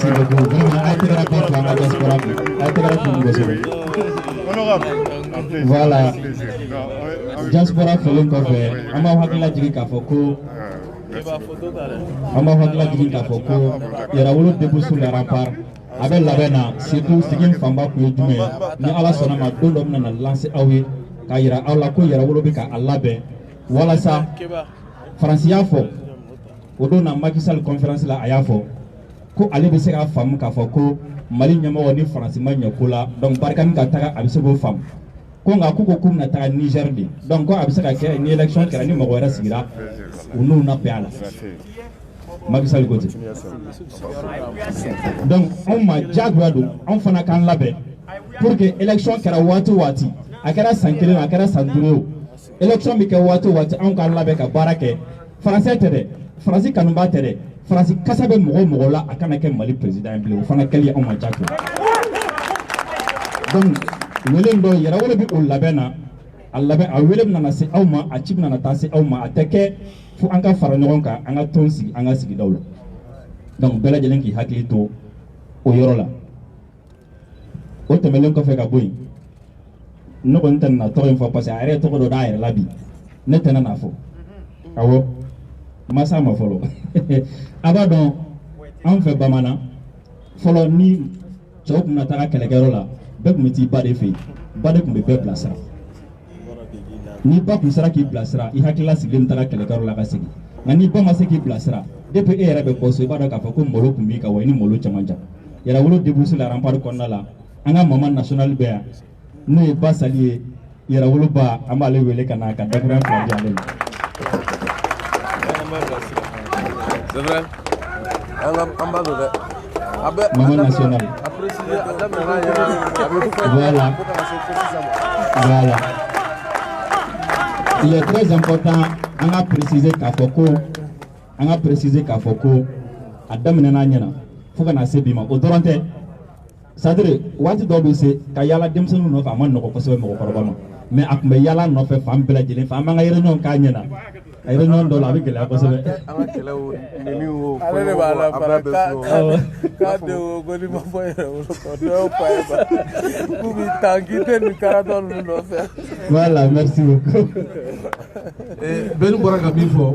beaucoup vraiment a tɛgɛrɛ bɛɛ fila an ka diaspora kun a tɛgɛrɛ fo kosɛbɛ voilà diaspora fɔlen kɔfɛ an b'aw hakili lajigin k'a fɔ ko yɛrɛwolo debout sur les remparts a bɛ labɛn na surtout sigi fanba kun ye jumɛn ye ni ala sɔnna ma don dɔ bɛna na lancer aw ye k'a yira aw la ko yɛrɛwolo bɛ ka a labɛn walasa Faransi y'a fɔ o don na Macky Sall conférence la a y'a fɔ ko ale bɛ se k'a faamu k'a fɔ ko Mali ɲɛmɔgɔ ni Faransi ma ɲɛ ko la donc barika min ka taga a bɛ se k'o faamu ko nka ko k'u bɛna taga Niger de donc ko a bɛ se ka kɛ ni élection kɛra ni mɔgɔ wɛrɛ sigira u n'u na bɛn a la Macky Sall ko ten donc anw ma diyagoya don anw fana k'an labɛn pour que élection kɛra waati o waati a kɛra san 1 a kɛra san 5 o élection bɛ kɛ waati o waati anw k'an labɛn ka baara kɛ Faransi tɛ dɛ Faransi kanuba tɛ dɛ Faransi kasa bɛ mɔgɔ o mɔgɔ la a kana kɛ Mali président ye bilen o fana kɛli anw ma diyagoya donc wele dɔ yɛrɛwolo bɛ o labɛn na a labɛn a wele bɛna se aw ma a ci bɛna taa se aw ma a tɛ kɛ fo an ka fara ɲɔgɔn kan an ka tɔn sigi an ka sigidaw la donc bɛɛ lajɛlen k'i hakili to o yɔrɔ la o tɛmɛlen kɔfɛ ka bɔ yen ne kɔni tɛ na tɔgɔ in fɔ parce que a yɛrɛ tɔgɔ dɔ d'a yɛrɛ la bi ne tɛna n'a fɔ awɔ masa ma fɔlɔ a b'a dɔn an fɛ bamanan fɔlɔ ni cɛw tun na taga kɛlɛkɛyɔrɔ la bɛɛ tun bɛ t'i ba de fɛ yen ba de tun bɛ bɛɛ bilasira ni ba tun sera k'i bilasira i hakilila sigilen bɛ taga kɛlɛkɛyɔrɔ la ka segin nka ni ba ma se k'i bilasira depuis e yɛrɛ bɛ bɔ so i b'a dɔn k'a fɔ ko malo tun b'i kan wa i ni malo caman jan Yɛrɛwolo débouché la rempart kɔnɔna la an ka maman national bɛ yan n'o ye Ba Sali ye Yɛrɛwolo ba an b'ale wele ka na ka dakuran fila di ale ma. C'est vrai. An b'a dɔn dɛ. Maman national. Voilà. Voilà. Il est très important an ka préciser k'a fɔ ko a daminɛna ɲɛna fo ka na se bi ma o dɔrɔn tɛ c'est-à-dire waati dɔw bɛ se ka yaala denmisɛnninw nɔfɛ a ma nɔgɔ kosɛbɛ mɔgɔkɔrɔba ma mais a tun bɛ yaala nɔfɛ fan bɛɛ lajɛlen fɛ an b'an ka réunion k'a ɲɛna a réunion dɔw la a bɛ gɛlɛya kosɛbɛ. Ale de b'a la fara k'a de o ko ni ma fɔ Yɛrɛwolo kɔ dɔ fa ye ba k'u b'i tan k'i tɛ nin karatɔ ninnu nɔfɛ. Voilà, merci beaucoup. Bɛni bɔra ka min fɔ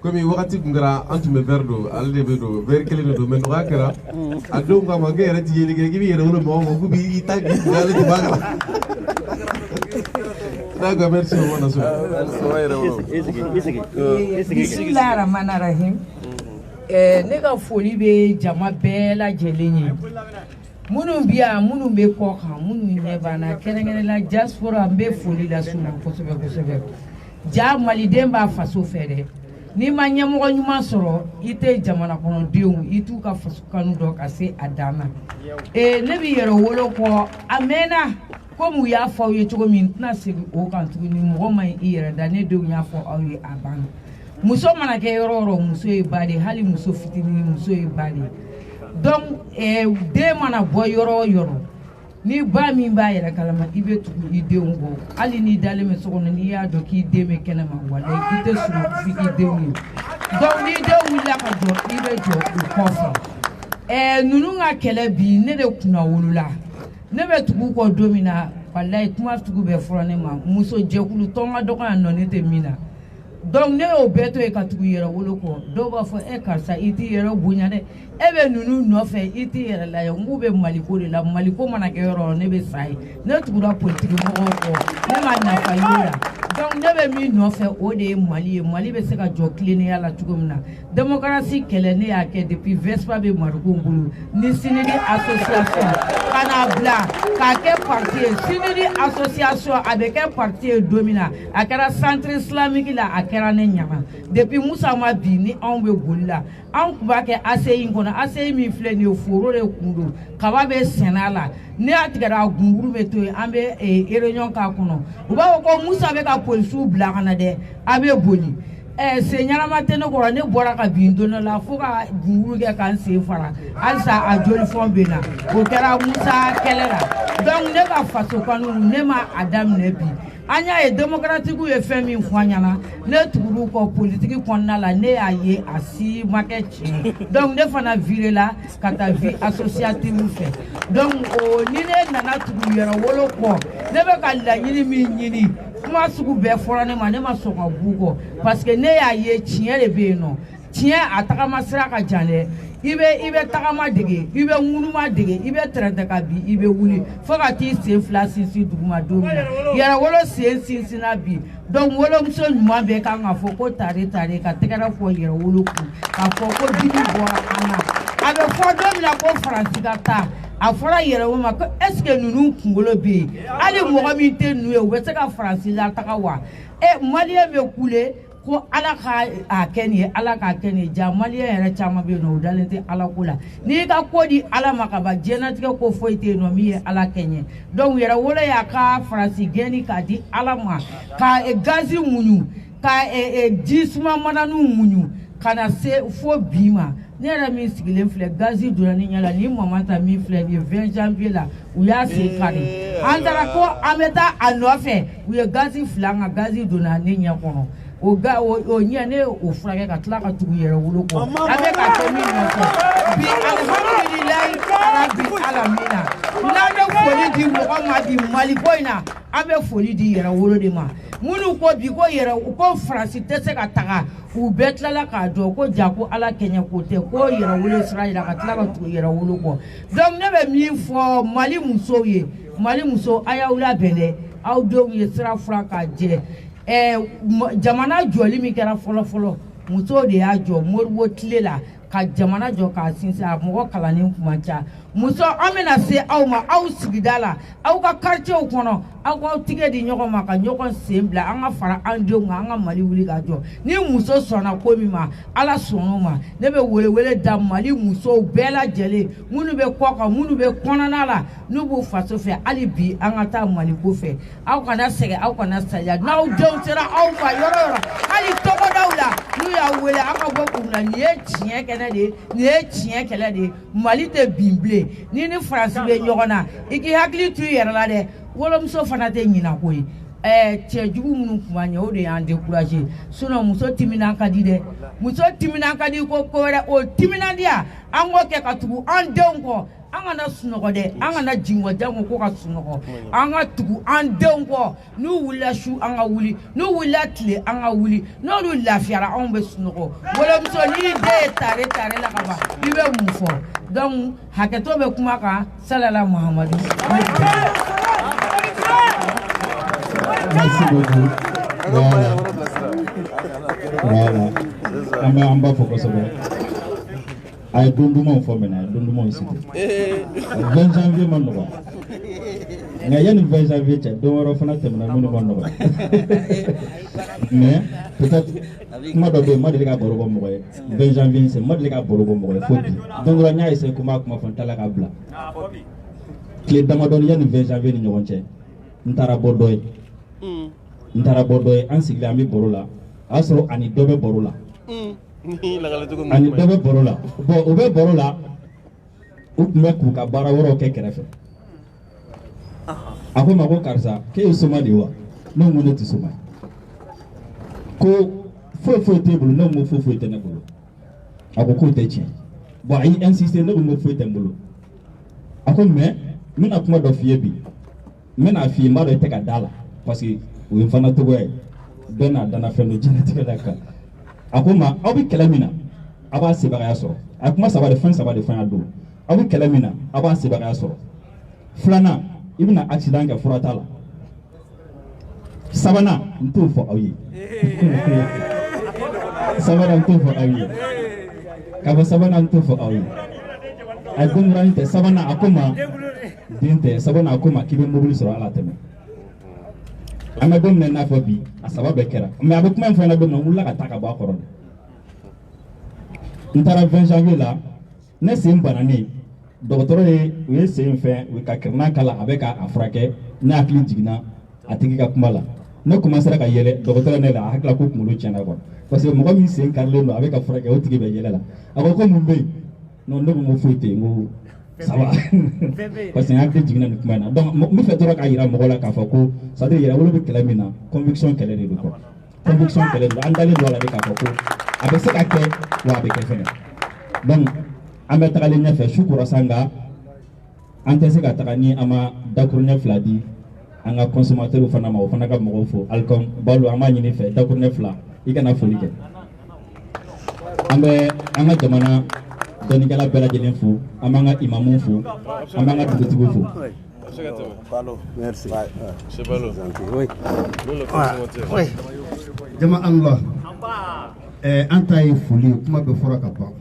komi wagati tun kɛra an tun bɛ verre don ale de bɛ don verre kelen de don mais nɔgɔya kɛra a don kama n yɛrɛ ti yeli kɛ k'i bɛ Yɛrɛwolo mɔgɔw ma k'u b'i ta k'i sigi ale de b'a kala. D'accord, merci beaucoup Naso. Bismillahirrahmanirrahim. Ne ka foli bɛ jama bɛɛ lajɛlen ye. Minnu bɛ yan minnu bɛ kɔ kan minnu ɲɛ banna kɛrɛnkɛrɛnnenya diaspora n bɛ foli las'u ma kosɛbɛ kosɛbɛ. Ja maliden b'a faso fɛ dɛ. N'i ma ɲɛmɔgɔ ɲuman sɔrɔ i tɛ jamana kɔnɔdenw i t'u ka faso kanu dɔn ka se a dan na. Ne bɛ Yɛrɛwolo kɔ a mɛnna komi u y'a fɔ aw ye cogo min n tɛna segin o kan tuguni mɔgɔ ma ɲi i yɛrɛ da ne denw y'a fɔ aw ye a banna. Muso mana kɛ yɔrɔ o yɔrɔ muso ye ba de hali muso fitinin muso ye ba de donc den mana bɔ yɔrɔ o yɔrɔ ni ba min b'a yɛrɛ kalama i bɛ tugu i denw kɔ hali n'i dalen bɛ so kɔnɔ n'i y'a dɔn k'i den bɛ kɛnɛma walayi i tɛ sunɔgɔ f'i k'i denw ye donc ni denw wulila ka jɔ i bɛ jɔ u kɔfɛ ninnu ka kɛlɛ bi ne de kunna wolola ne bɛ tugu kɔ don min na walayi kuma sugu bɛɛ fɔra ne ma muso jɛkulu tɔn ka dɔgɔ yan nɔ ne tɛ min na. Donc ne y'o bɛɛ to yen ka tugu Yɛrɛwolo kɔ dɔw b'a fɔ karisa i t'i yɛrɛ bonya dɛ e bɛ ninnu nɔfɛ i t'i yɛrɛ lajɛ n k'u bɛ Maliko de la Maliko mana kɛ yɔrɔ ne bɛ sa ye ne tugura politiki mɔgɔw kɔ ne ma nafa y'o la donc ne bɛ min nɔfɛ o de ye Mali ye Mali bɛ se ka jɔ tilennenya la cogo min na démocratie kɛlɛ ne y'a kɛ depuis Vespa bɛ Mariko bolo ni Sinidi association ka n'a bila k'a kɛ parti ye Sinidi association a bɛ kɛ parti ye don min na a kɛra centre islamique la a kɛra ne ɲama depuis Musa ma bi ni anw bɛ boli la anw tun b'a kɛ ACI in kɔnɔ ACI min filɛ nin ye foro de kun don kaba bɛ sɛnɛ a la ne y'a tigɛra gunguru bɛ to yen an bɛ réunion k'a kɔnɔ u b'a fɔ ko Musa bɛ ka polisiw bila ka na dɛ a bɛ boli sen ɲanama tɛ ne kɔrɔ ne bɔra ka bin don dɔ la fo ka gunguru kɛ k'an sen fara halisa a jolifɔn bɛ na o kɛra Musa kɛlɛ la donc ne ka faso kanu ne ma a daminɛ bi an y'a ye démocratiques ye fɛn min fɔ an ɲɛna ne tugur'u kɔ politiki kɔnɔna la ne y'a ye a si ma kɛ tiɲɛ donc ne fana viré la ka taa vie associative fɛ donc ni ne nana tugu Yɛrɛwolo kɔ ne bɛ ka laɲini min ɲini kuma sugu bɛɛ fɔra ne ma sɔn ka b'u kɔ parce que ne y'a ye tiɲɛ de bɛ yen nɔ tiɲɛ a tagama sira ka jan dɛ i bɛ tagama dege i bɛ ŋunuma dege i bɛ tɛrɛntɛ ka bi i bɛ wuli fo ka t'i sen fila sinsin duguma don min na Yɛrɛwolo sen sinsinna bi donc wolomuso ɲuman bɛɛ kan ka fɔ ko tare tare ka tɛgɛrɛ fɔ Yɛrɛwolo kun ka fɔ ko dimi bɔra an na a bɛ fɔ don min na ko Faransi ka taa a fɔra Yɛrɛwolo ma ko est-ce que ninnu kunkolo bɛ yen hali mɔgɔ min tɛ ninnu ye u bɛ se ka Faransi lataga wa Maliyɛn bɛ kule ko Ala ka a kɛ nin ye Ala k'a kɛ nin ye ja Maliyɛn yɛrɛ caman bɛ yen nɔ u dalen tɛ Ala ko la n'i ka ko di Ala ma ka ban diɲɛlatigɛ ko foyi tɛ yen nɔ min ye Ala kɛɲɛ donc Yɛrɛwolo y'a ka Faransi gɛnni k'a di Ala ma ka gazi muɲu ka ji suma mananiw muɲu ka na se fo bi ma ne yɛrɛ min sigilen filɛ gazi donna ne ɲɛ la ni mama ta min filɛ nin ye 20 janvier la u y'a sen kari an taara ko an bɛ taa a nɔfɛ u ye gazi fila an ka gazi donna ne ɲɛ kɔnɔ o ɲɛ ne o furakɛ ka tila ka tugu Yɛrɛwolo kɔ an bɛ ka kɛ min nɔfɛ bi alhamdulilayi arabi alamina n'an bɛ foli di mɔgɔ ma bi Mali ko in na an bɛ foli di yɛrɛwolo de ma minnu ko bi ko ko Faransi tɛ se ka taga u bɛɛ tilala k'a dɔn ko ja ko Ala kɛɲɛ ko tɛ ko yɛrɛwolo sira yira ka tila ka tugu yɛrɛwolo kɔ donc ne bɛ min fɔ Mali musow ye Mali muso a y'aw labɛn dɛ aw denw ye sira fura ka jɛ jamana jɔli min kɛra fɔlɔ musow de y'a jɔ Moribo tile la ka jamana jɔ k'a sinsin a mɔgɔ kalannen kuma ca muso an bɛna se aw ma aw sigida la aw ka quartierw kɔnɔ aw k'aw tigɛ di ɲɔgɔn ma ka ɲɔgɔn sen bila an ka fara an denw kan an ka Mali wuli ka jɔ ni muso sɔnna ko min ma Ala sɔnn'o ma ne bɛ welewele da Mali musow bɛɛ lajɛlen minnu bɛ kɔ kan minnu bɛ kɔnɔna la n'u b'u faso fɛ hali bi an ka taa Mali ko fɛ aw kana sɛgɛn aw kana saliya n'aw denw sera aw ma yɔrɔ o yɔrɔ hali tɔgɔdaw la n'u y'a wele an ka bɔ k'u na nin ye tiɲɛ kɛnɛ de ye nin ye tiɲɛ kɛlɛ de ye Mali tɛ bin bilen ni Faransi bɛ ɲɔgɔn na i k'i hakili to i yɛrɛ la dɛ wolomuso fana tɛ ɲina ko ye cɛ jugu minnu kun b'a ɲɛ o de y'an découragé sinon muso timinan ka di dɛ muso timinan ka di ko wɛrɛ o timinandiya an k'o kɛ ka tugu an denw kɔ an kana sunɔgɔ dɛ an kana jingɔ jango ko ka sunɔgɔ an ka tugu an denw kɔ n'u wulila su an ka wuli n'u wulila tile an ka wuli n'olu lafiyara anw bɛ sunɔgɔ wolomuso n'i den ye tare la ka ban i bɛ mun fɔ donc hakɛto bɛ kuma kan salala Muhamadu. Merci beaucoup. Voilà. An b'a fɔ kosɛbɛ. A ye don dumanw fɔ mɛnɛ a ye don dumanw sigi 20 janvier ma nɔgɔ nka yanni 20 janvier cɛ don wɛrɛ fana tɛmɛna minnu ma nɔgɔ mais peut-être kuma dɔ bɛ yen ma deli ka baro bɔ mɔgɔ ye 20 janvier in ma deli ka baro bɔ mɔgɔ ye fo bi don dɔ la n y'a essayé ko n b'a kuma fɔ n tala k'a bila tile damadɔni yanni 20 janvier ni ɲɔgɔn cɛ n taara bɔ dɔ ye an sigilen an bɛ baro la a y'a sɔrɔ ani dɔ bɛ baro la ani dɔ bɛ baro la bon u bɛ baro la u tun bɛ k'u ka baara wɛrɛw kɛ kɛrɛfɛ a ko n ma ko karisa k'e ye soma de ye wa ne ko ne tɛ soma ye ko foyi t'e bolo ne ko foyi tɛ ne bolo a ko k'o tɛ tiɲɛ bon a y'i insister ne ko foyi tɛ n bolo a ko mais n bɛna kuma dɔ f'i ye bi n bɛna f'i ye n b'a dɔn i tɛ ka da la parce que o ye n fana tɔgɔ ye bɛɛ n'a danna fɛn dɔ diɲɛlatigɛ la kan a ko ma aw bɛ kɛlɛ min na a b'a sebagaya sɔrɔ a ye kuma saba de fɛn saba de fɛn a don aw bɛ kɛlɛ min na a b'a sebagaya sɔrɔ filanan i bɛna accident kɛ fura t'a la sabanan n t'o fɔ aw ye sabanan n t'o fɔ aw ye k'a fɔ sabanan n t'o fɔ aw ye a ye denkurani tɛ sabanan a ko ma den tɛ sabanan a ko ma k'i bɛ mobili sɔrɔ ala tɛmɛ an bɛ don min na i n'a fɔ bi a saba bɛɛ kɛra mais a bɛ kuma in fɔ n ɲɛna don min na n wulila ka taa ka bɔ a kɔrɔ de n taara 20 janvier la ne sen bananen dɔgɔtɔrɔ ye u ye sen fɛn u ye ka kirina kala a bɛ ka a furakɛ ne hakili jiginna a tigi ka kuma la ne commencera ka yɛlɛ dɔgɔtɔrɔ ne la a hakilila ko kunkolo tiɲɛna quoi parce que mɔgɔ min sen karilen don a bɛ ka furakɛ o tigi bɛ yɛlɛ la a ko mun bɛ yen non ne ko n ko foyi tɛ yen n ko ça va parce que n hakili jiginna nin kuma in na donc n bɛ fɛ dɔrɔn k'a yira mɔgɔw la k'a fɔ ko c'est à dire yɛrɛwolo bɛ kɛlɛ min na conviction kɛlɛ de don quoi conviction kɛlɛ de don an dalen don a la de k'a fɔ ko a bɛ se ka kɛ wa a bɛ kɛ fɛnɛ donc an bɛ tagalen ɲɛfɛ su kora sa nka an tɛ se ka taga ni an ma dakuruɲɛ fila di an ka consommateurs fana ma o fana ka mɔgɔw fo Alcom Balo an b'a ɲini fɛ dakuruɲɛ fila i kana foli kɛ an bɛ an ka jamana dɔnnikɛla bɛɛ lajɛlen fo an b'an ka imamuw fo an b'an ka dugutigiw fo. Merci. C'est Balo. Oui. Jama Allah. An ta ye foli kuma bɛ fɔra ka ban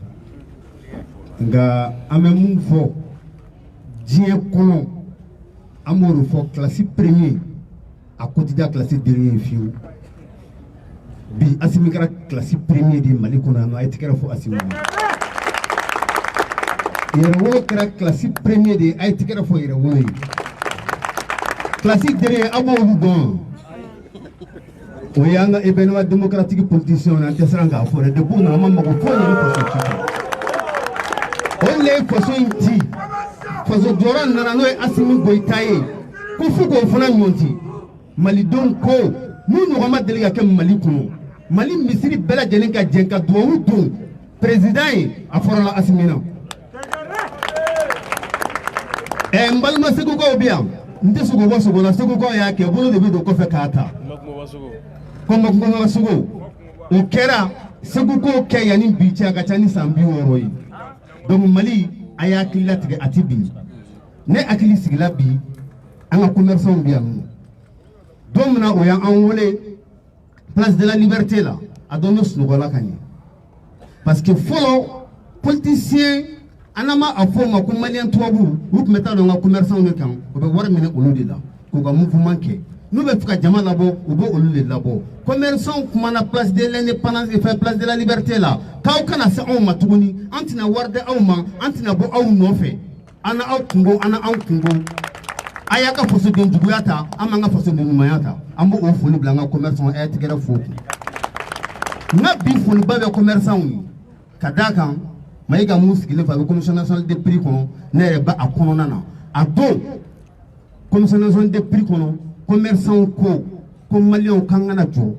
nka an bɛ mun fɔ diɲɛ kɔnɔ an b'o de fɔ kilasi premier a kotija kilasi dernier fiyewu bi Asimi kɛra kilasi premier de Mali kɔnɔ yan nɔ a ye tigɛrɛ fɔ Asimi ma yɛrɛwolo kɛra kilasi premier de a ye tigɛrɛ fɔ yɛrɛwolo ye kilasi dernier a b'olu dɔn o y'an ka événement démocratique politicien na an tɛ siran k'a fɔ dɛ depuis u nana ma mago foyi ɲɛ faso ci o le ye faso in ci faso jɔyɔrɔ nana n'o ye Asimi Goyita ye ko fo k'o fana ɲɔnti malidenw ko n'u ɲɔgɔn ma deli ka kɛ Mali kɔnɔ Mali misiri bɛɛ lajɛlen ka jɛn ka duwawu don président ye a fɔrɔla Asimi na e mbalma segu ko biam nte sugo bo sugo la segu ko ya ke bolo de bido ko fe kata ko mo sugo o kera segu ko ke yani biche aga tani sambi woroi donc Mali aya kilatige atibi ne akili sigila bi anga commerçant biam domna o ya envolé place de la liberté là a donné sugo la kani parce que follow politicien anama afoma ko malien tuabu ou meta do nga commerçant ne kan o be war mine olu la ko ga mouvement ke nous be fuka jama labo o bo olu labo commerçant kuma na place de l'indépendance et fait place de la liberté là kaw kana se on matuguni antina warde awma antina bo aw nofe ana aw kungo ana aw kungo ayaka foso de njuguyata amanga foso de numayata ambo o foli blanga commerçant et tigera foku na bi foli ba be commerçant kadaka maïga mouskile fa commission nationale des prix kono ne ba akono nana ado commission nationale des prix kono commerçant ko malien kangana jo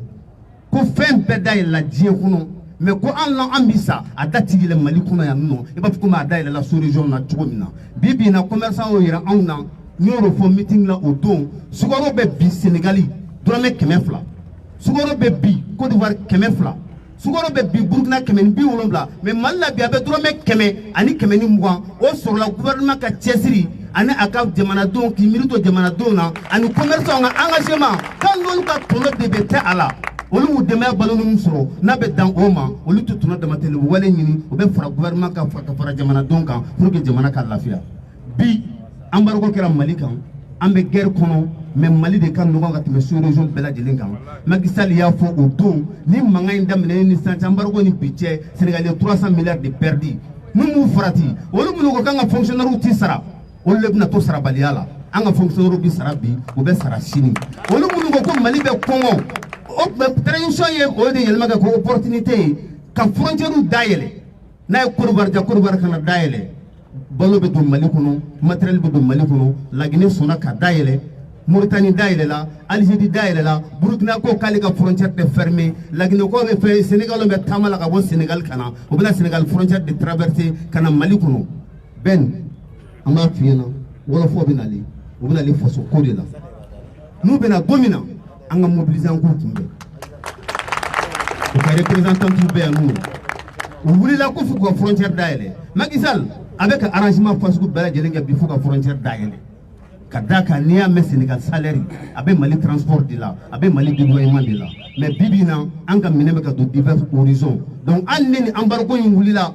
ko fem bedai la dien kono mais ko Allah ambisa adati le Mali kono ya no e ba ko ma dai la sous région na tugomina bibi na commerçant o yira awna nyoro fo meeting la odon sugoro be bi Sénégali drame kemefla sugoro be bi Côte d'Ivoire kemefla sugoro be bi Burkina kemeni bi wolonbla mais malla bi abe drome keme ani kemeni mwa o sur la gouvernement ka tiesiri ani aka jamana don ki milito jamana dona ani commerçant nga engagement kan lolu ka tono de bete ala olu mu dema balonu musoro na be dan oma olu to tono de matele wale nyini o be fara gouvernement ka fara jamana don kan pour que jamana ka lafia bi ambargo kera Mali kan ambe guerre kono mais Mali de kan noga teme sur région bela jelen kan Macky Sall ya fo o don ni manga indamene ni santi ambargo ni budget Sénégalais 300 milliards de perdu nous frati olu mu ko kan fonctionnaire ou tisara olu lebna to sara baliala anga fonctionnaire bi sara bi o be sara chini olu mu ko Mali be kongo o transition ye o de yelma ko opportunité ka frontière dayele na ko bar kana dayele balo be do Mali kono matériel be do Mali kono la Guinée sona ka dayele Mauritanie dayele la Algérie dayele la Burkina ko kali ka frontière de fermée la Guinée ko be fait Sénégal be tamala ka bo Sénégal kana o be la Sénégal frontière de traverser kana Mali kono ben ama fiena wala fo be nali o be nali foso ko de la nous be na gomina anga mobiliser en groupe mbe o ka représentant tout be nous o wuli la ko fu ko frontière dayele Macky Sall avec arrangement fasou bela jelenga bi fu ka frontière dayele kadaka niya me Sénégal salaire abe Mali transport de là abe Mali déploiement de là mais bibina anga mineme ka do divers horizons donc anneni embargo yulila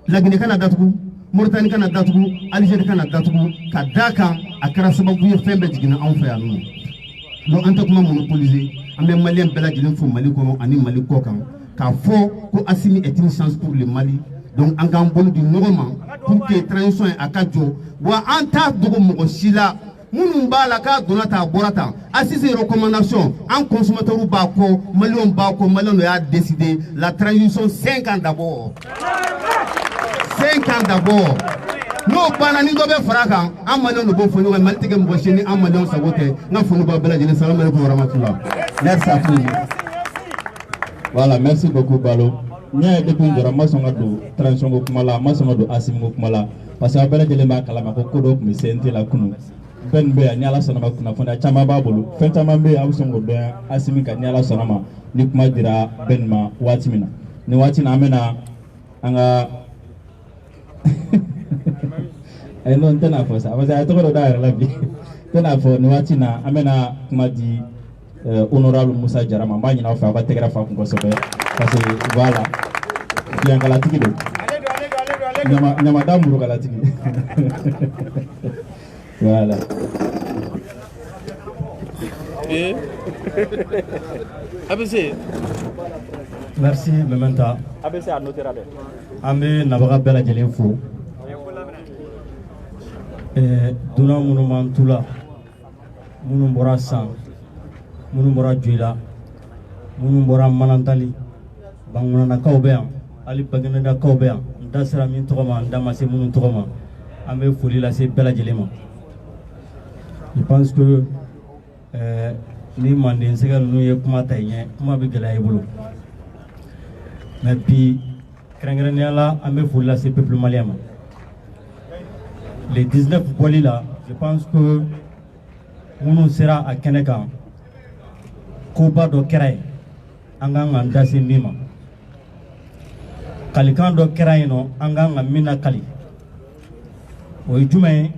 la Guinée kana datugu Mauritanie kana datugu Algérie kana datugu kadaka akara sababu ye fembe jigina en fait anu donc anta kuma monopoliser ambe Malien bela jelen fu Mali kono ani Mali kokan ka fo ko Assimi est une chance pour le Mali donc en gambol du normal pour que transition akajo wa anta dogo mo sila munu bala ka donata borata assise recommandation en consommateur ba ko malon a décidé la transition 5 ans d'abord 5 ans d'abord no bana ni do be faraka am malon bo fonu wa maltige mo cheni am malon sabote na fonu ba bela jeni salam alaykum wa rahmatullah merci à tous. Voilà, merci beaucoup Balo. Nya depuis ndora masonga do transition ko kumala masonga do asim ko kumala parce que abela jele ma kala ma ko kodo mi sente la kunu ben be ni ala sonama kuna fonda chama babulu fenta mambe awsongo do asimi ka ni ala sonama ni kuma dira ben ma watimina ni watina amena anga ay non tena fo sa parce que to do daara la bi tena fo ni watina amena kuma di honorable Moussa Jarama mbani na fa ba tegera fa ko sobe parce que voilà bien galatiki do nyama damu galatiki voilà ABC merci Mementa ABC a noté rabe ambe nabaga bela jelen fo duna munu mantula munu bora san munu bora joila munu bora manantali banguna kaubean ali bagana da kaubean ndasra min togoma ndamase munu togoma ambe foli la se bela jelema je pense que ni manden segal nu ye kuma tayne kuma be gala ibulu mais puis krengren yalla ambe foli la se peuple malien les 19 boli là, je pense que on sera à Kenekan. Koba do Kerai, Angang Andasi Nima. Kalikan do Kerai no, Angang Amina Kali. Oijume,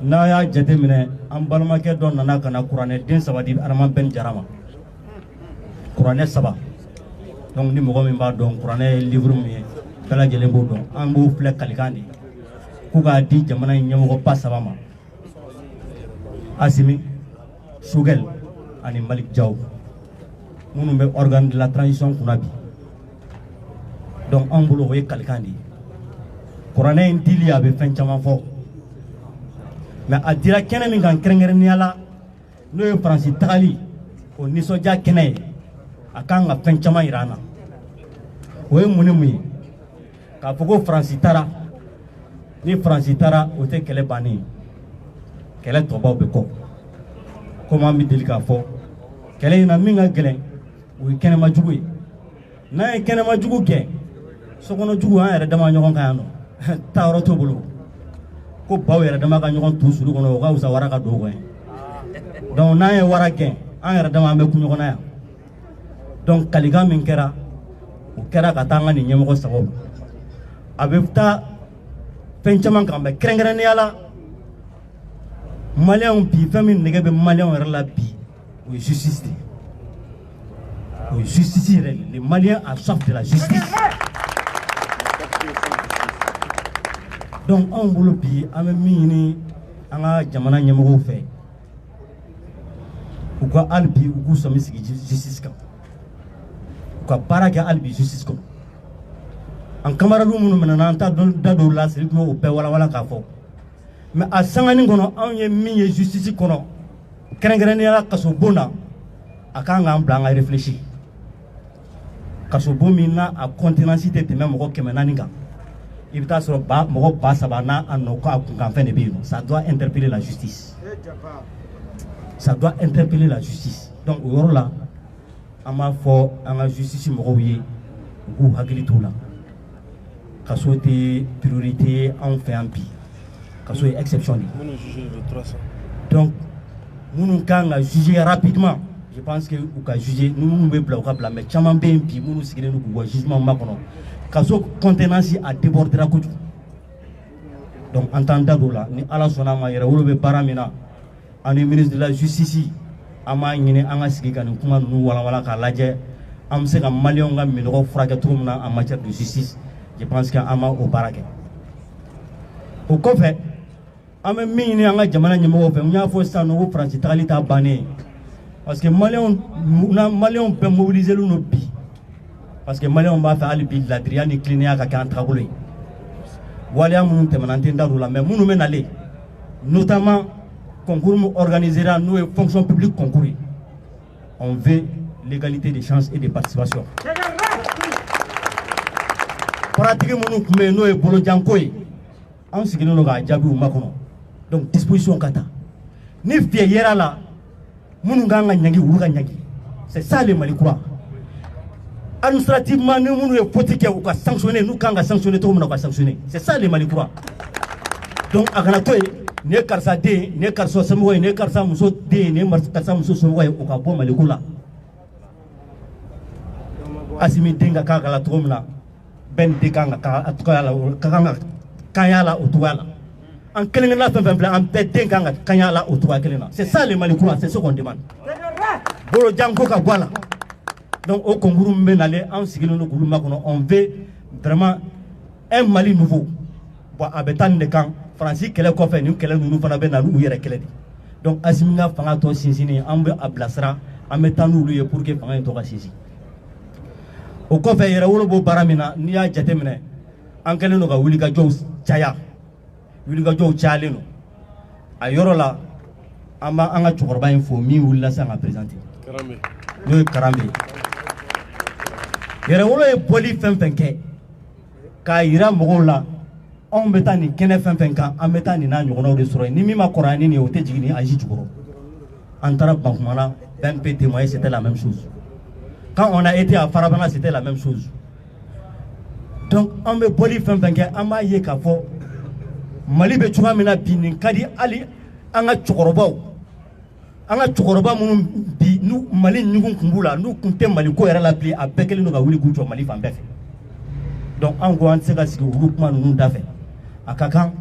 Naya Jetemine, Ambalmake don Nanakana Kurane, Den Sabadi, Araman Ben Jarama. Kurane Saba. Donc, ni mɔgɔ min b'a dɔn kuranɛ ye livre min ye bɛɛ lajɛlen b'o dɔn an b'o filɛ kalikan de ko k'a di jamana in ɲɛmɔgɔba saba ma Asimi Sogɛl ani Malik Jaw minnu bɛ organe de la transition kunna bi donc an bolo o ye kalikan de ye kuranɛ in dili a bɛ fɛn caman fɔ mais a dira kɛnɛ min kan kɛrɛnkɛrɛnnenya la n'o ye Faransi tagali o nisɔndiya kɛnɛ ye a kan ka fɛn caman yira an na o ye mun ni mun ye k'a fɔ ko Faransi taara ni Faransi taara o tɛ kɛlɛ bannen ye kɛlɛ tɔbaw bɛ kɔ komi an bɛ deli k'a fɔ kɛlɛ in na min ka gɛlɛn o ye kɛnɛmajugu ye n'an ye kɛnɛmajugu gɛn sokɔnɔjugu an yɛrɛ dama ɲɔgɔn kan yan nɔ taa yɔrɔ t'o bolo ko baw yɛrɛ dama ka ɲɔgɔn tu sulu kɔnɔ o ka wusa wara ka don o kɔnɔ donc n'an ye wara gɛn an yɛrɛ dama an bɛ kun ɲɔgɔn na yan. Donc kalikan min kɛra o kɛra ka taa an ka nin ɲɛmɔgɔ sababu a bɛ taa fɛn caman kan mɛ kɛrɛnkɛrɛnnenya la maliyɛnw bi fɛn min nɛgɛ bɛ maliyɛnw yɛrɛ la bi o ye justice de ye o ye justice yɛrɛ de les Maliens a soif de la justice donc anw bolo bi an bɛ min ɲini an ka jamana ɲɛmɔgɔw fɛ u ka hali bi u k'u sɔmi sigi justice kan. Ka baara kɛ hali bi justice kɔnɔ an camarades minnu minɛna an t'a da dɔw la siri tun o bɛɛ walawala k'a fɔ mais a sangani kɔnɔ anw ye min ye justice kɔnɔ kɛrɛnkɛrɛnnenya la kaso bon na a kan k'an bila an ka réfléchir kaso bon min na a contenance tɛ tɛmɛ mɔgɔ 400 kan i bɛ taa sɔrɔ mɔgɔ 3,000 n'a a nɔ k'a kunkanfɛn de bɛ yen nɔ ça doit interpeller la justice ça doit interpeller la justice donc o yɔrɔ la an b'a fɔ an ka justice mɔgɔw ye u k'u hakili t'o la kaso tɛ priorité ye anw fɛ yan bi kaso ye exception de donc minnu kan ka juger rapidement je pense que u ka juger ni minnu bɛ bila u ka bila mais caman bɛ yen bi minnu sigilen don k'u bɔ jugement ma kɔnɔ kaso contenance a débordera kojugu donc an t'an da don o la ni ala sɔnna a ma yɛrɛwolo bɛ baara min na ani ministre de la justice an b'a ɲini an ka sigi ka nin kuma ninnu walawala k'a lajɛ an bɛ se ka maliyɛnw ka minɔgɔ furakɛ cogo min na en matière de justice je pense que an ma o baara kɛ o kɔfɛ an bɛ min ɲini an ka jamana ɲɛmɔgɔw fɛ n y'a fɔ sisan nɔ ko Faransi tagali t'a bannen ye parce que maliyɛnw bɛɛ mobilisé len don bi parce que maliyɛnw b'a fɛ hali bi ladiriya ni tilennenya ka kɛ an taabolo ye waleya minnu tɛmɛna an tɛ n da don o la mais minnu bɛ nalen notamment concours organisera nous et fonction publique concours. On veut l'égalité des chances et des participations. Pratiquement nous et Bolo Jankoy, on s'est dit nous à Djabou Makono. Donc disposition kata. Ni fiera là, Mununganga Nyagi Uruga Nyagi. C'est ça les Malikois. Administrativement, nous et politique ou ka sanctionner, nous quand sanctionner tout le monde va sanctionner. C'est ça les Malikois. Donc Aganatoy ne karsa de ne karso samoy ne karsa muso de ne karsa muso somoy o ka bo malikula asimi denga ka kala tromna ben de kanga ka atukala kanga kanyala otuala en kelen na fen fen en pe denga kanyala otuala kelena c'est ça le malikula c'est ce qu'on demande bolo janko ka voilà donc au Congo mbe nale en sigilo no guluma kono on veut vraiment un Mali nouveau bon abetan de kan Francis kɛlɛ kɔfɛ ni kɛlɛ ninnu fana bɛ na n'u yɛrɛ kɛlɛ de donc Asimi ka fanga tɔ sinsinni an bɛ a bilasira an bɛ taa n'olu ye pour que fanga in tɔ ka sinsin o kɔfɛ yɛrɛwolo b'o baara min na n'i y'a jateminɛ an kɛlen don ka wulikajɔw caya wulikajɔw cayalen don a yɔrɔ la an b'an ka cɛkɔrɔba in fo min wulila sisan ka présenté n'o ye Karambe yɛrɛwolo ye bɔli fɛn fɛn kɛ k'a yira mɔgɔw la on bɛ taa nin kɛnɛ fɛn fɛn kan an bɛ taa nin n'a ɲɔgɔnnaw de sɔrɔ yen ni min ma kɔrɔ ani nin ye o tɛ jigin ni Aji jukɔrɔ an taara Bankumana BNP témoigné c'était la même chose quand on a été à Farabana c'était la même chose donc an bɛ bɔli fɛn fɛn kɛ an b'a ye k'a fɔ Mali be cogoya min na bi nin ka di hali an ka cɛkɔrɔba minnu bi n'u Mali ɲugun kun b'u la n'u kun tɛ Mali ko yɛrɛ la bilen a bɛɛ kɛlen don ka wuli k'u jɔ Mali fan bɛɛ fɛ donc an ko an tɛ se ka sigi olu kuma ninnu da fɛ a ka kan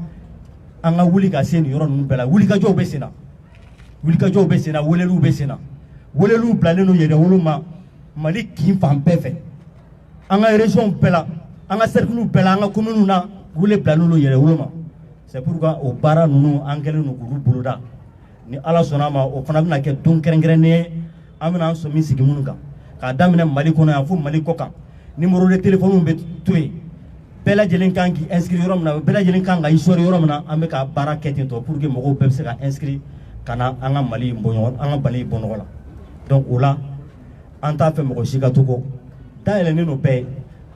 an ka wuli ka se nin yɔrɔ ninnu bɛɛ la wulikajɔw bɛ sen na wulikajɔw bɛ sen na weleliw bɛ sen na weleliw bilalen don yɛrɛwolo ma Mali kin fan bɛɛ fɛ an ka région bɛɛ la an ka cercle bɛɛ la an ka commune na wele bilalen don yɛrɛwolo ma c'est pourquoi o baara ninnu an kɛlen don k'olu boloda ni Ala sɔnna ma o fana bɛna kɛ don kɛrɛnkɛrɛnnen ye an bɛna an sɔmi sigi minnu kan k'a daminɛ Mali kɔnɔ yan fo Mali kɔ kan numéro de téléphone bɛ to yen bɛɛ lajɛlen kan k'i inscrire yɔrɔ min na bɛɛ lajɛlen kan ka i sɔri yɔrɔ min na an bɛ ka baara kɛ ten tɔ pour que mɔgɔw bɛɛ bɛ se ka inscrire ka na an ka Mali bɔ ɲɔgɔn an ka Mali bɔ nɔgɔ la donc o la an t'a fɛ mɔgɔ si ka to kɔ dayɛlɛnnen don bɛɛ ye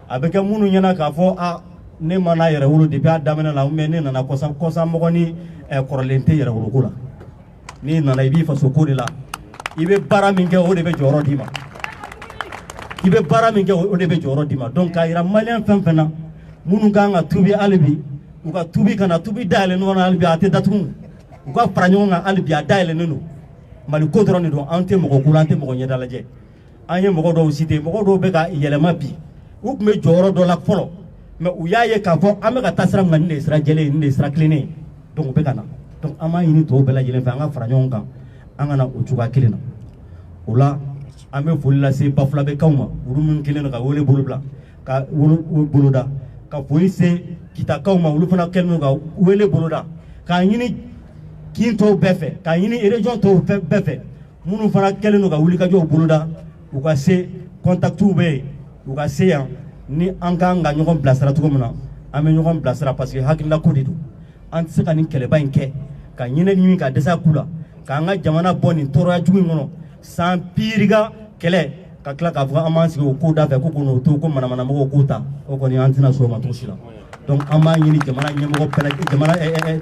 a bɛ kɛ minnu ɲɛna k'a fɔ ne ma n'a yɛrɛ wolo depuis a daminɛ la mais ne nana kɔsan mɔgɔ ni kɔrɔlen tɛ yɛrɛ woloko la n'i nana i b'i faso ko de la i bɛ baara min kɛ o de bɛ jɔyɔrɔ d'i ma i bɛ baara min kɛ o de bɛ jɔyɔrɔ d'i ma donc k'a yira maliyɛn fɛn fɛn na minnu kan ka tubi hali bi u ka tubi kana tubi dayɛlɛ ɲɔgɔn na hali bi a tɛ datugu u ka fara ɲɔgɔn kan hali bi a dayɛlɛnnen don Mali ko dɔrɔn de don an tɛ mɔgɔ kula an tɛ mɔgɔ ɲɛda lajɛ an ye mɔgɔ dɔw cité mɔgɔ dɔw bɛ ka yɛlɛma bi u tun bɛ jɔyɔrɔ dɔ la fɔlɔ mais u y'a ye k'a fɔ an bɛ ka taa sira min kan nin de ye sira jɛlen ye nin de ye sira tilennen ye donc u bɛ ka na donc an b'a ɲini tɔw bɛɛ lajɛlen fɛ an ka fara ɲɔgɔn kan an ka na o cogoya kelen na o la an bɛ foli lase Bafulabekaw ma olu minnu kɛlen don ka wele bolo bila ka boloda ka foli se Kitakaw ma olu fana kɛlen don ka wele boloda k'a ɲini kin tɔw bɛɛ fɛ k'a ɲini région tɔw bɛɛ fɛ minnu fana kɛlen don ka wulikajɔw boloda u ka se contactiw bɛ yen u ka se yan ni an kan ka ɲɔgɔn bilasira cogo min na an bɛ ɲɔgɔn bilasira parce que hakilina ko de don an tɛ se ka nin kɛlɛba in kɛ ka ɲinɛ ɲini ka dɛsɛ a ku la k'an ka jamana bɔ nin tɔɔrɔya jugu in kɔnɔ san piiriga kɛlɛ ka tila k'a fɔ an b'an sigi o ko da fɛ ko k'o to ko manamanamɔgɔw k'o ta o kɔni an tɛna sɔn o ma cogo si la donc an b'a ɲini jamana ɲɛmɔgɔ jamana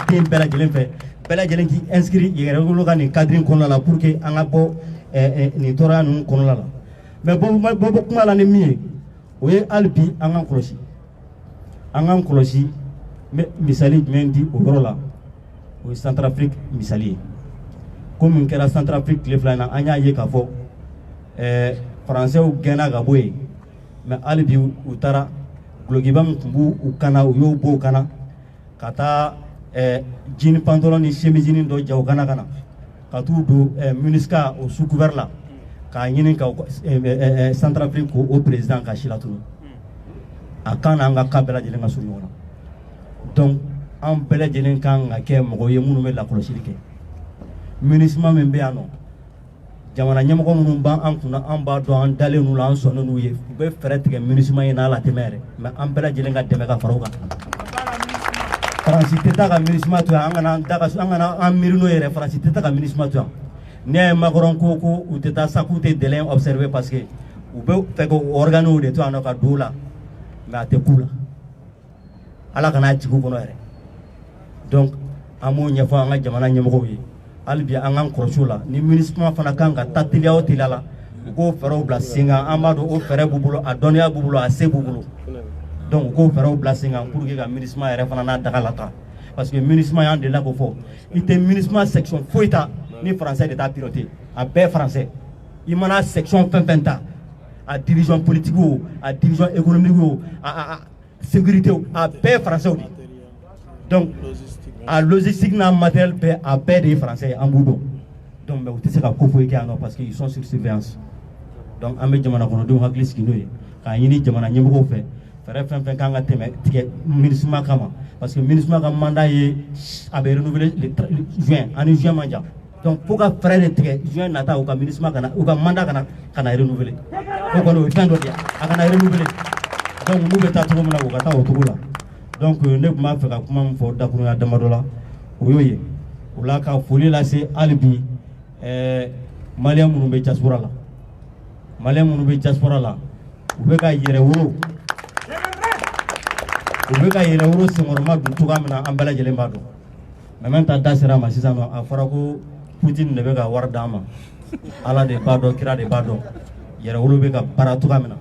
den bɛɛ lajɛlen fɛ bɛɛ lajɛlen k'i inscrit yɛrɛwolo ka nin cadre in kɔnɔna la pour que an ka bɔ nin tɔɔrɔya ninnu kɔnɔna la mais bɔ kuma la ni min ye o ye hali bi an k'an kɔlɔsi an k'an kɔlɔsi n bɛ misali jumɛn di o yɔrɔ la o ye Centrafrique misali ye ko min kɛra Centrafrique tile fila in na an y'a ye k'a fɔ faransɛw gɛnna ka bɔ yen mais hali bi u taara gulokiba min tun b'u kana u y'o bɔ u kana ka taa jean pantalon ni chemise dɔ ja u kana ka na ka t'u don MINUSCA o sous couvert la k'a ɲini ka Centrafrique k'o président ka si la tunu a kan n'an ka cas bɛɛ lajɛlen ka surun ɲɔgɔn na donc an bɛɛ lajɛlen kan ka kɛ mɔgɔ ye minnu bɛ lakɔlɔsili kɛ MINUSMA min bɛ yan nɔ jamana ɲɛmɔgɔ minnu b'an kunna an b'a dɔn an dalen n'u la an sɔnnen n'u ye u bɛ fɛɛrɛ tigɛ MINUSMA ye n'a la tɛmɛ yɛrɛ mais an bɛɛ lajɛlen ka dɛmɛ ka fara o kan Faransi tɛ taa ka MINUSMA to yan an kana an miiri n'o yɛrɛ Faransi tɛ taa ka MINUSMA to yan ne ye Macron ko u tɛ taa sa k'u tɛ délai observer parce que u bɛ fɛ ka organew de to yan nɔ ka don o la mais a tɛ k'u la Ala kana jigin u kɔnɔ yɛrɛ donc an b'o ɲɛfɔ an ka jamana ɲɛmɔgɔw ye hali bi an k'an kɔlɔsi o la ni MINUSMA fana kan ka taa teliya o teliya la u k'o fɛɛrɛw bila sen kan an b'a dɔn o fɛɛrɛ b'u bolo a dɔnniya b'u bolo a se b'u bolo donc u k'o fɛɛrɛw bila sen kan pour que ka MINUSMA yɛrɛ fana n'a daga lataa parce que MINUSMA y'an delila k'o fɔ i tɛ MINUSMA section foyi ta ni français de t'a piloté a bɛɛ français i mana section fɛn fɛn ta a division politique o a division économique o a sécurité o a bɛɛ français de donc a logistique n'a matériel bɛɛ a bɛɛ de ye français ye an b'u dɔn donc mais u tɛ se ka ko foyi kɛ yan nɔ parce que ils sont sur surveillance donc an bɛ jamana kɔnɔdenw hakili sigi n'o ye k'a ɲini jamana ɲɛmɔgɔw fɛ fɛɛrɛ fɛn fɛn kan ka tɛmɛ tigɛ MINUSMA kama parce que MINUSMA ka mandat ye a bɛ renouveler juin ani juin man jan donc fo ka fɛɛrɛ de tigɛ juin nata u ka MINUSMA kana u ka mandat kana renouveler o kɔni o ye fɛn dɔ de ye a kana renouveler donc n'u bɛ taa cogo min na u ka taa o cogo la donc ne tun b'a fɛ ka kuma min fɔ dakurunya damadɔ la o y'o ye o la ka foli lase hali bi maliyɛn minnu bɛ diaspora la maliyɛn minnu bɛ diaspora la u bɛ ka yɛrɛwolo senkɔrɔma dun cogoya min na an bɛɛ lajɛlen b'a dɔn mais même ta da sera a ma sisan nɔ a fɔra ko Poutine de bɛ ka wari d'an ma Ala de b'a dɔn kira de b'a dɔn yɛrɛwolo bɛ ka baara cogoya min na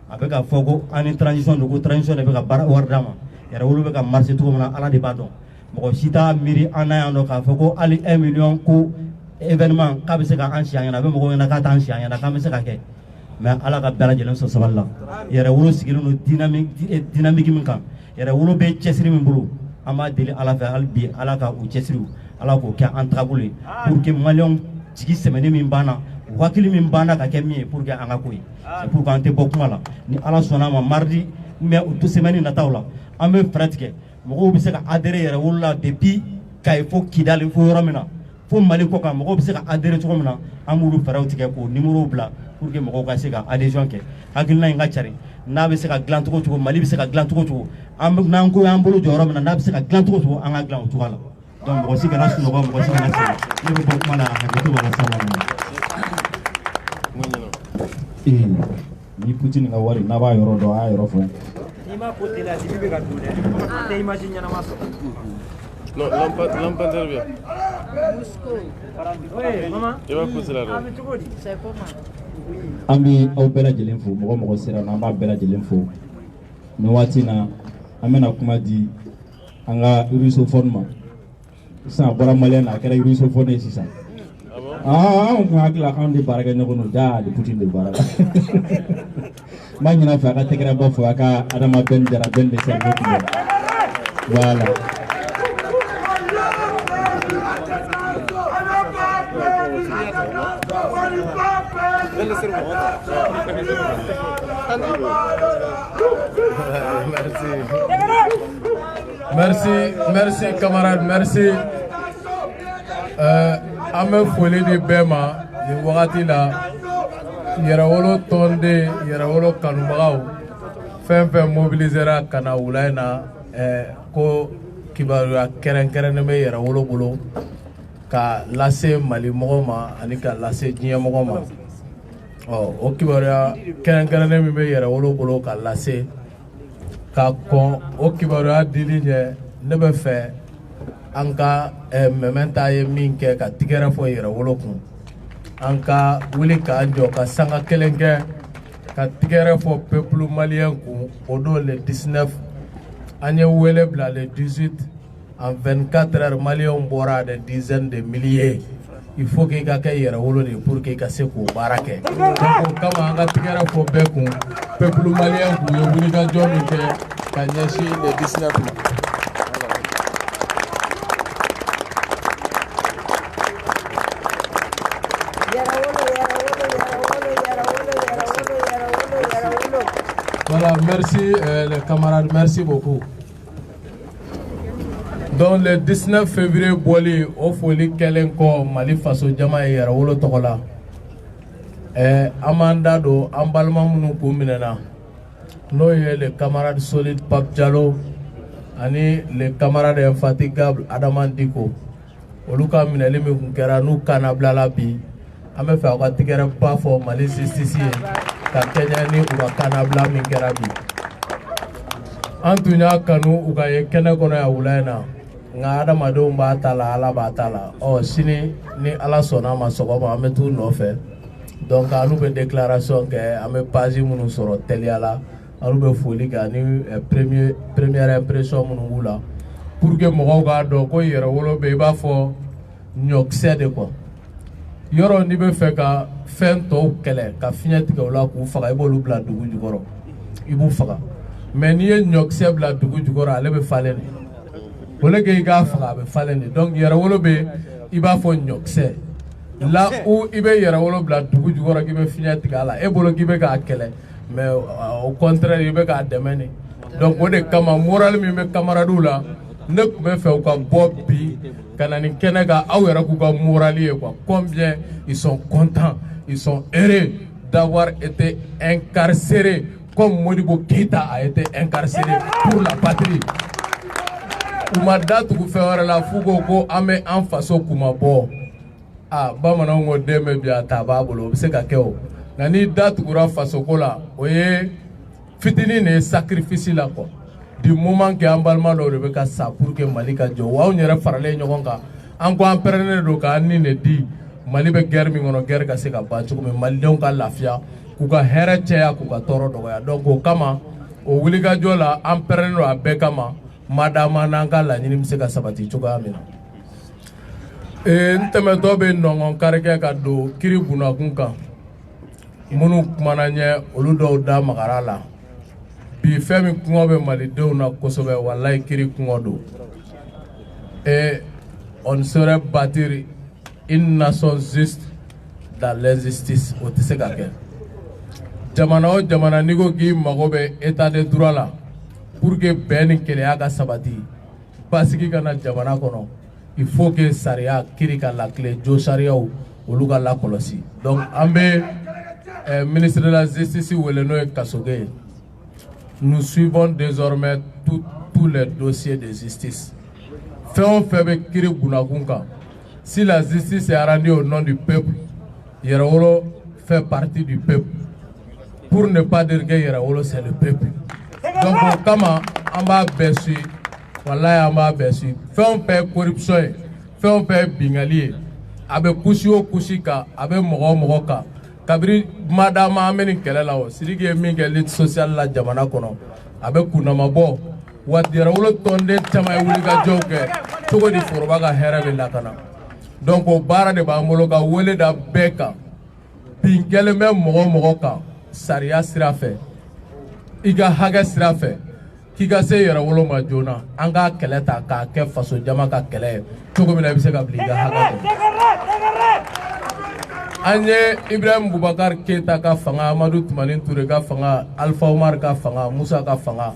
a bɛ ka fɔ ko an ni transition de ko transition de bɛ ka wari d'an ma yɛrɛwolo bɛ ka marché cogo min na Ala de b'a dɔn mɔgɔ si t'a miiri an na yan nɔ k'a fɔ ko hali 1 million ko événement k'a bɛ se ka an si an ɲɛna a bɛ mɔgɔw ɲɛna k'a t'an si an ɲɛna k'an bɛ se ka kɛ mais ala ka bɛɛ lajɛlen sɔn sabali la yɛrɛwolo sigilen don dynamique min kan yɛrɛwolo bɛ cɛsiri min bolo an b'a deli ala fɛ hali bi ala ka u cɛsiri ala k'o kɛ an tagabolo ye pour que maliyɛnw jigi sɛmɛni min banna u hakili min banna ka kɛ min ye pour que an ka ko ye c'est pour que an tɛ bɔ kuma la ni ala sɔnna ma mardi mais o to semaine nataw la an bɛ fɛɛrɛ tigɛ mɔgɔw bɛ se ka adhérer yɛrɛwolo la depuis Kayi fo Kidali fo yɔrɔ min na fo Mali kɔ kan mɔgɔw bɛ se ka adhérer cogo min na an b'olu fɛɛrɛw tigɛ k'o numéro bila pour que mɔgɔw ka se ka adhésion kɛ hakilina in ka cari n'a bɛ se ka dilan cogo cogo Mali bɛ se ka dilan cogo cogo n'an ko y'an bolo jɔ yɔrɔ min na n'a bɛ se ka dilan cogo cogo an ka dilan o cogo la donc mɔgɔ si kana sunɔgɔ mɔgɔ si kana sɛgɛn ne bɛ bɔ kuma la hakɛto b'a la sisan ni Poutine ka wari n'a b'a yɔrɔ dɔn a y'a yɔrɔ fɔ n'i ma ko teliya dibi bɛ ka don dɛ tɛ image ɲɛnama sɔrɔ non lampanter bien oui maman i b'a kusi la dɛ c'est comment an bɛ aw bɛɛ lajɛlen fo mɔgɔ mɔgɔ sera na an b'a bɛɛ lajɛlen fo nin waati na an bɛna kuma di an ka russophone ma sisan a bɔra maliyɛn na a kɛra russophone ye sisan an kun hakili la k'anw de baara kɛ ɲɔgɔn don jaa de Poutine de baara la n b'a ɲin'a fɛ a ka tɛgɛrɛba fɔ a ka Adama Ben Jara Ben de cerveau tigɛ voilà. Merci camarades, merci. An bɛ foli di bɛɛ ma nin wagati la yɛrɛwolo tɔnden yɛrɛwolo kanubagaw fɛn fɛn mobilisera ka na wula in na ko kibaruya kɛrɛnkɛrɛnnen bɛ yɛrɛwolo bolo ka lase Mali mɔgɔw ma ani ka lase diɲɛ mɔgɔw ma o kibaruya kɛrɛnkɛrɛnnen min bɛ yɛrɛwolo bolo ka lase ka kɔn o kibaruya dili ɲɛ ne bɛ fɛ an ka mɛmɛ ta ye min kɛ ka tigɛrɛ fɔ yɛrɛwolo kun an ka wuli k'an jɔ ka sanga kelen kɛ ka tigɛrɛ fɔ peuple malien kun o don le 19 an ye wele bila le 18 en 24 heures maliens bɔra des dizaines de milliers il faut que ka kɛ yɛrɛwolo de pour que ka se k'o baara kɛ donc o kama an ka tigɛrɛ fɔ bɛɛ kun peuple malien kun ye wulikajɔ min kɛ ka ɲɛsin le 19 ma. Voilà, merci les camarades, merci beaucoup. Donc le 19 février boli o foli kelen ko Mali faso jama ye yɛrɛwolo tɔgɔ la an b'an da don an balima minnu kun minɛna n'o ye le camarade solide Pape Diallo ani le camarade infatigable Adama Diko olu ka minɛli min kun kɛra n'u kana bilala bi an bɛ fɛ aw ka tigɛrɛ ba fɔ Mali justice ye ka kɛɲɛ ni u ka kanabila min kɛra bi an tun y'a kanu u ka ye kɛnɛ kɔnɔ yan wula in na nka adamadenw b'a ta la ala b'a ta la sini ni ala sɔnna ma sɔgɔma an bɛ t'u nɔfɛ donc anu bɛ déclaration kɛ an bɛ page minnu sɔrɔ teliya la anu bɛ foli kɛ ani première impression minnu b'u la pour que mɔgɔw k'a dɔn ko yɛrɛwolo bɛ i b'a fɔ ɲɔkisɛ de quoi yɔrɔ n'i bɛ fɛ ka fɛn tɔw kɛlɛ ka fiɲɛ tigɛ o la k'u faga i b'olu bila dugu jukɔrɔ i b'u faga mais n'i ye ɲɔkisɛ bila dugu jukɔrɔ ale bɛ falen de o le kɛ i k'a faga a bɛ falen de donc yɛrɛwolo bɛ i b'a fɔ ɲɔkisɛ là où i bɛ yɛrɛwolo bila dugu jukɔrɔ k'i bɛ fiɲɛ tigɛ a la e bolo k'i bɛ k'a kɛlɛ mais au contraire i bɛ k'a dɛmɛ de donc o de kama moral min bɛ camarades la ne tun bɛ fɛ u ka bɔ bi ka na nin kɛnɛ kan aw yɛrɛ k'u ka moral ye quoi combien ils sont contents ils sont heureux d'avoir été incarcérés comme Modibo Keïta a été incarcéré pour la patrie. U ma da tugu fɛn wɛrɛ la f'u ko ko an bɛ an faso kuma bɔ bamananw ko den bɛ bi a ta b'a bolo o bɛ se ka kɛ o nka n'i da tugura fasoko la o ye fitinin de ye sacrifice la quoi du moment que an balima dɔw de bɛ ka sa pour que Mali ka jɔ wa anw yɛrɛ faralen ɲɔgɔn kan an ko an pɛrɛnnen don k'an nin de di Mali bɛ guerre min kɔnɔ guerre ka se ka ban cogo min malidenw ka lafiya k'u ka hɛrɛ cɛya k'u ka tɔɔrɔ dɔgɔya donc o kama o wulikajɔ la an pɛrɛnnen don a bɛɛ kama madama n'an ka laɲini bɛ se ka sabati cogoya min na. N tɛmɛtɔ bɛ nɔngɔn kari kɛ ka don kiri bunakun kan minnu kumana ɲɛ olu dɔw da magara la bi fɛn min kɔngɔ bɛ malidenw na kosɛbɛ walayi kiri kɔngɔ don. On ne saurait bâtir une nation juste dans l'injustice o tɛ se ka kɛ. Jamana o jamana n'i ko k'i mago bɛ état de droit la pour que bɛn ni kelenya ka sabati basigi ka na jamana kɔnɔ il faut que sariya kiri ka lakile jo sariyaw olu ka lakɔlɔsi. Donc an bɛ ministre de la justice wele n'o ye Kasoge ye. Nous suivons désormais tous les dossiers de justice. Fɛn o fɛn bɛ kiri bunakun kan si la justice est rendue au nom du peuple Yɛrɛwolo fait partie du peuple. Pour ne pas dire que Yɛrɛwolo c'est le peuple. Donc o kama an b'a bɛɛ suit walayi an b'a bɛɛ suit. Fɛn o fɛn corruption ye fɛn o fɛn bingali ye a bɛ kusi o kusi kan a bɛ mɔgɔ o mɔgɔ kan kabiri madama an bɛ nin kɛlɛ la o Sidiki ye min kɛ lutte sociale la jamana kɔnɔ a bɛ kunnama bɔ wa Yɛrɛwolo tɔnden caman ye wulikajɔw kɛ cogo di foroba ka hɛrɛ bɛ lakana. Donc o baara de b'an bolo ka wele da bɛɛ kan bin kɛlen bɛ mɔgɔ o mɔgɔ kan sariya sira fɛ i ka hakɛ sira fɛ k'i ka se Yɛrɛwolo ma joona an ka kɛlɛ ta k'a kɛ faso jama ka kɛlɛ ye cogo min na i bɛ se ka bila i ka hakɛ kɔnɔ. An ye Ibrahim Boubacar Keita ka fanga Amadu Tumani Ture ka fanga Alpha Omar ka fanga Musa ka fanga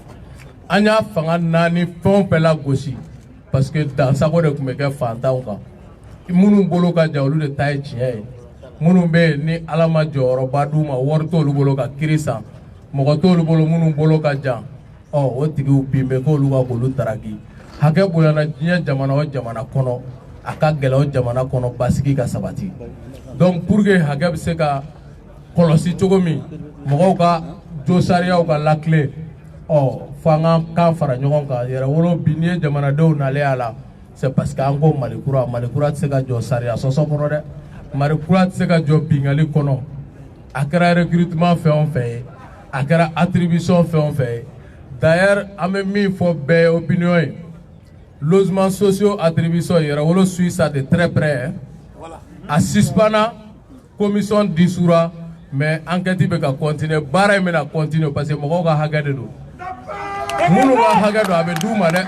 an y'a fanga naani fɛn o fɛn lagosi parce que dansago de tun bɛ kɛ fantanw kan. Minnu bolo ka jan olu de ta ye tiɲɛ ye minnu bɛ yen ni Ala ma jɔyɔrɔba d'u ma wari t'olu bolo ka kiri san mɔgɔ t'olu bolo minnu bolo ka jan o tigiw bin bɛ k'olu ka k'olu daraki hakɛ bonyana diɲɛ jamana o jamana kɔnɔ a ka gɛlɛn o jamana kɔnɔ basigi ka sabati. Donc pour que hakɛ bɛ se ka kɔlɔsi cogo min mɔgɔw ka jo sariyaw ka lakile fo an ka kan fara ɲɔgɔn kan. Yɛrɛwolo bi n'i ye jamanadenw nalen a la c'est parce que an ko Malikura tɛ se ka jɔ sariya sɔsɔ kɔnɔ dɛ. Malikura tɛ se ka jɔ bingali kɔnɔ a kɛra recrutement fɛn o fɛn ye a kɛra attribution fɛn o fɛn ye. D'ailleurs an bɛ min fɔ bɛɛ ye opinion ye logements sociaux attribution Yɛrɛwolo suit ça de très près. A suspendra commission dissoudra mais enquête bɛ ka continuer baara in bɛna continuer parce que mɔgɔw ka hakɛ de don. Minnu ka hakɛ don a bɛ d'u ma dɛ.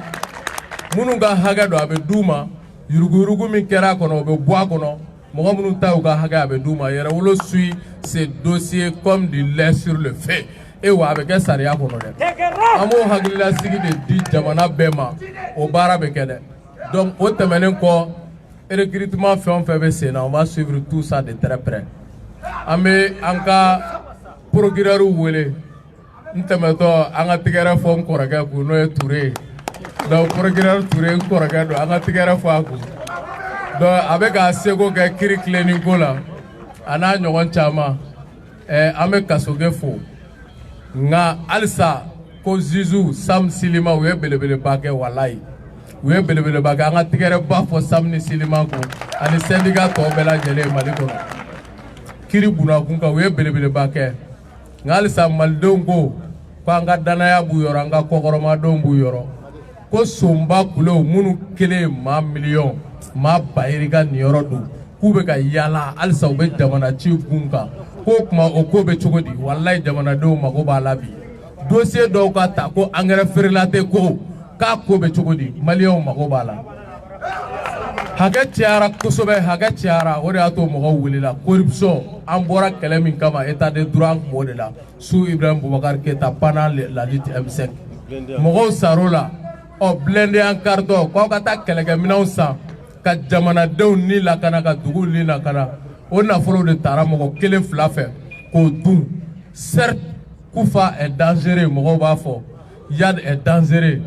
Minnu ka hakɛ don a bɛ d'u ma yuruguyurugu min kɛra a kɔnɔ o bɛ bɔ a kɔnɔ mɔgɔ minnu ta y'u ka hakɛ a bɛ d'u ma. Yɛrɛwolo suit ces dossiers comme du lait sur le feu wa a bɛ kɛ sariya kɔnɔ dɛ. An b'o hakililasigi de di jamana bɛɛ ma o baara bɛ kɛ dɛ. Donc o tɛmɛnen kɔ recrutement fɛn o fɛn bɛ sen na on va suivre tout ça de très près. An bɛ an ka procureur wele n tɛmɛtɔ an ka tigɛrɛ fɔ n kɔrɔkɛ kun n'o ye Ture ye. Donc procureur Ture n kɔrɔkɛ don an ka tigɛrɛ fɔ a kun. Donc a bɛ k'a seko kɛ kiri tilenni ko la a n'a ɲɔgɔn caman an bɛ Kasoge fo nka halisa ko Zizu Sam Silima u ye belebeleba kɛ walayi u ye belebeleba kɛ an ka tigɛrɛba fɔ Sam ni Silima kun ani syndicat tɔw bɛɛ lajɛlen Mali kɔnɔ kiri bunakun kan u ye belebeleba kɛ nka halisa malidenw ko an ka danaya b'u yɔrɔ an ka kɔkɔrɔmadenw b'u yɔrɔ ko sonba kulew minnu kelen maa miliyɔn maa bayiri ka niyɔrɔ don k'u bɛ ka yaala halisa u bɛ jamana ci gun kan k'o kuma o ko bɛ cogo di walayi jamanadenw mago b'a la bi dossier dɔw ka ta ko engrais feerela tɛ ko k'a ko bɛ cogo di maliyɛnw mago b'a la hakɛ cayara kosɛbɛ hakɛ cayara o de y'a to mɔgɔw welela corruption an bɔra kɛlɛ min kama état de droit an kun b'o de la sous Ibrahim Boubacar Keita pendant la lutte M5 mɔgɔw sar'o la blindé en carton k'aw ka taa kɛlɛkɛminɛnw san ka jamanadenw ni lakana ka duguw ni lakana o nafolo de taara mɔgɔ kelen fila fɛ k'o dun certes Kufa est dangereux mɔgɔw b'a fɔ Yad est dangereux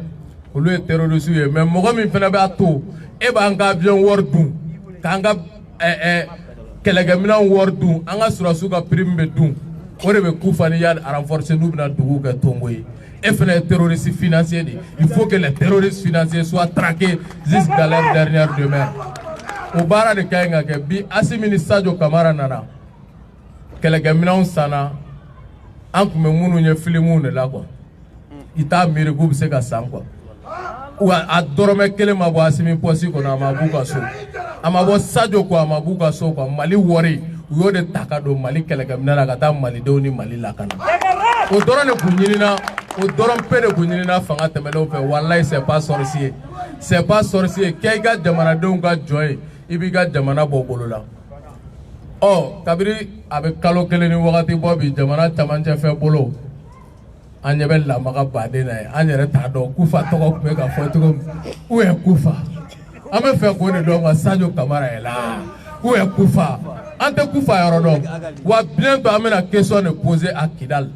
olu ye terroriste ye mais mɔgɔ min fana b'a to e b'an ka avion wari dun k'an ka kɛlɛkɛminɛnw wari dun an ka surasiw ka prime bɛ dun o de bɛ Kufa ni Yad renforcer n'u bɛna duguw kɛ Tongo ye e fana ye terroriste financier de il faut que les terroristes financiers soient traqués jusqu'à leur dernière demeure o baara de ka ɲi ka kɛ bi Assimi ni Sadio Kamara nana kɛlɛkɛminɛnw sanna an tun bɛ minnu ye filimuw de la quoi i t'a miiri k'u bɛ se ka san quoi a dɔrɔmɛ kelen ma bɔ Asimi posi kɔnɔ a ma b'u ka so a ma bɔ Sadio ko a ma b'u ka so quoi Mali wari u y'o de ta ka don Mali kɛlɛkɛminɛ la ka taa malidenw ni Mali lakana o dɔrɔn de kun ɲinina o dɔrɔn pe de kun ɲinina fanga tɛmɛlenw fɛ wallahi c'est pas sorcier kɛ i ka jamanadenw ka jɔn ye i b'i ka jamana bɔ bolo la kabiri a bɛ kalo kelen ni wagati bɔ bi jamana camancɛ fɛ bolo an ɲɛ bɛ lamaga baden na ye an yɛrɛ t'a dɔn Kufa tɔgɔ tun bɛ ka fɔ cogo min ou est Kufa an bɛ fɛ k'o de dɔn ka Sadio Kamara ye la ou est Kufa an tɛ Kufa yɔrɔ dɔn wa bientôt an bɛna question de poser à Kidal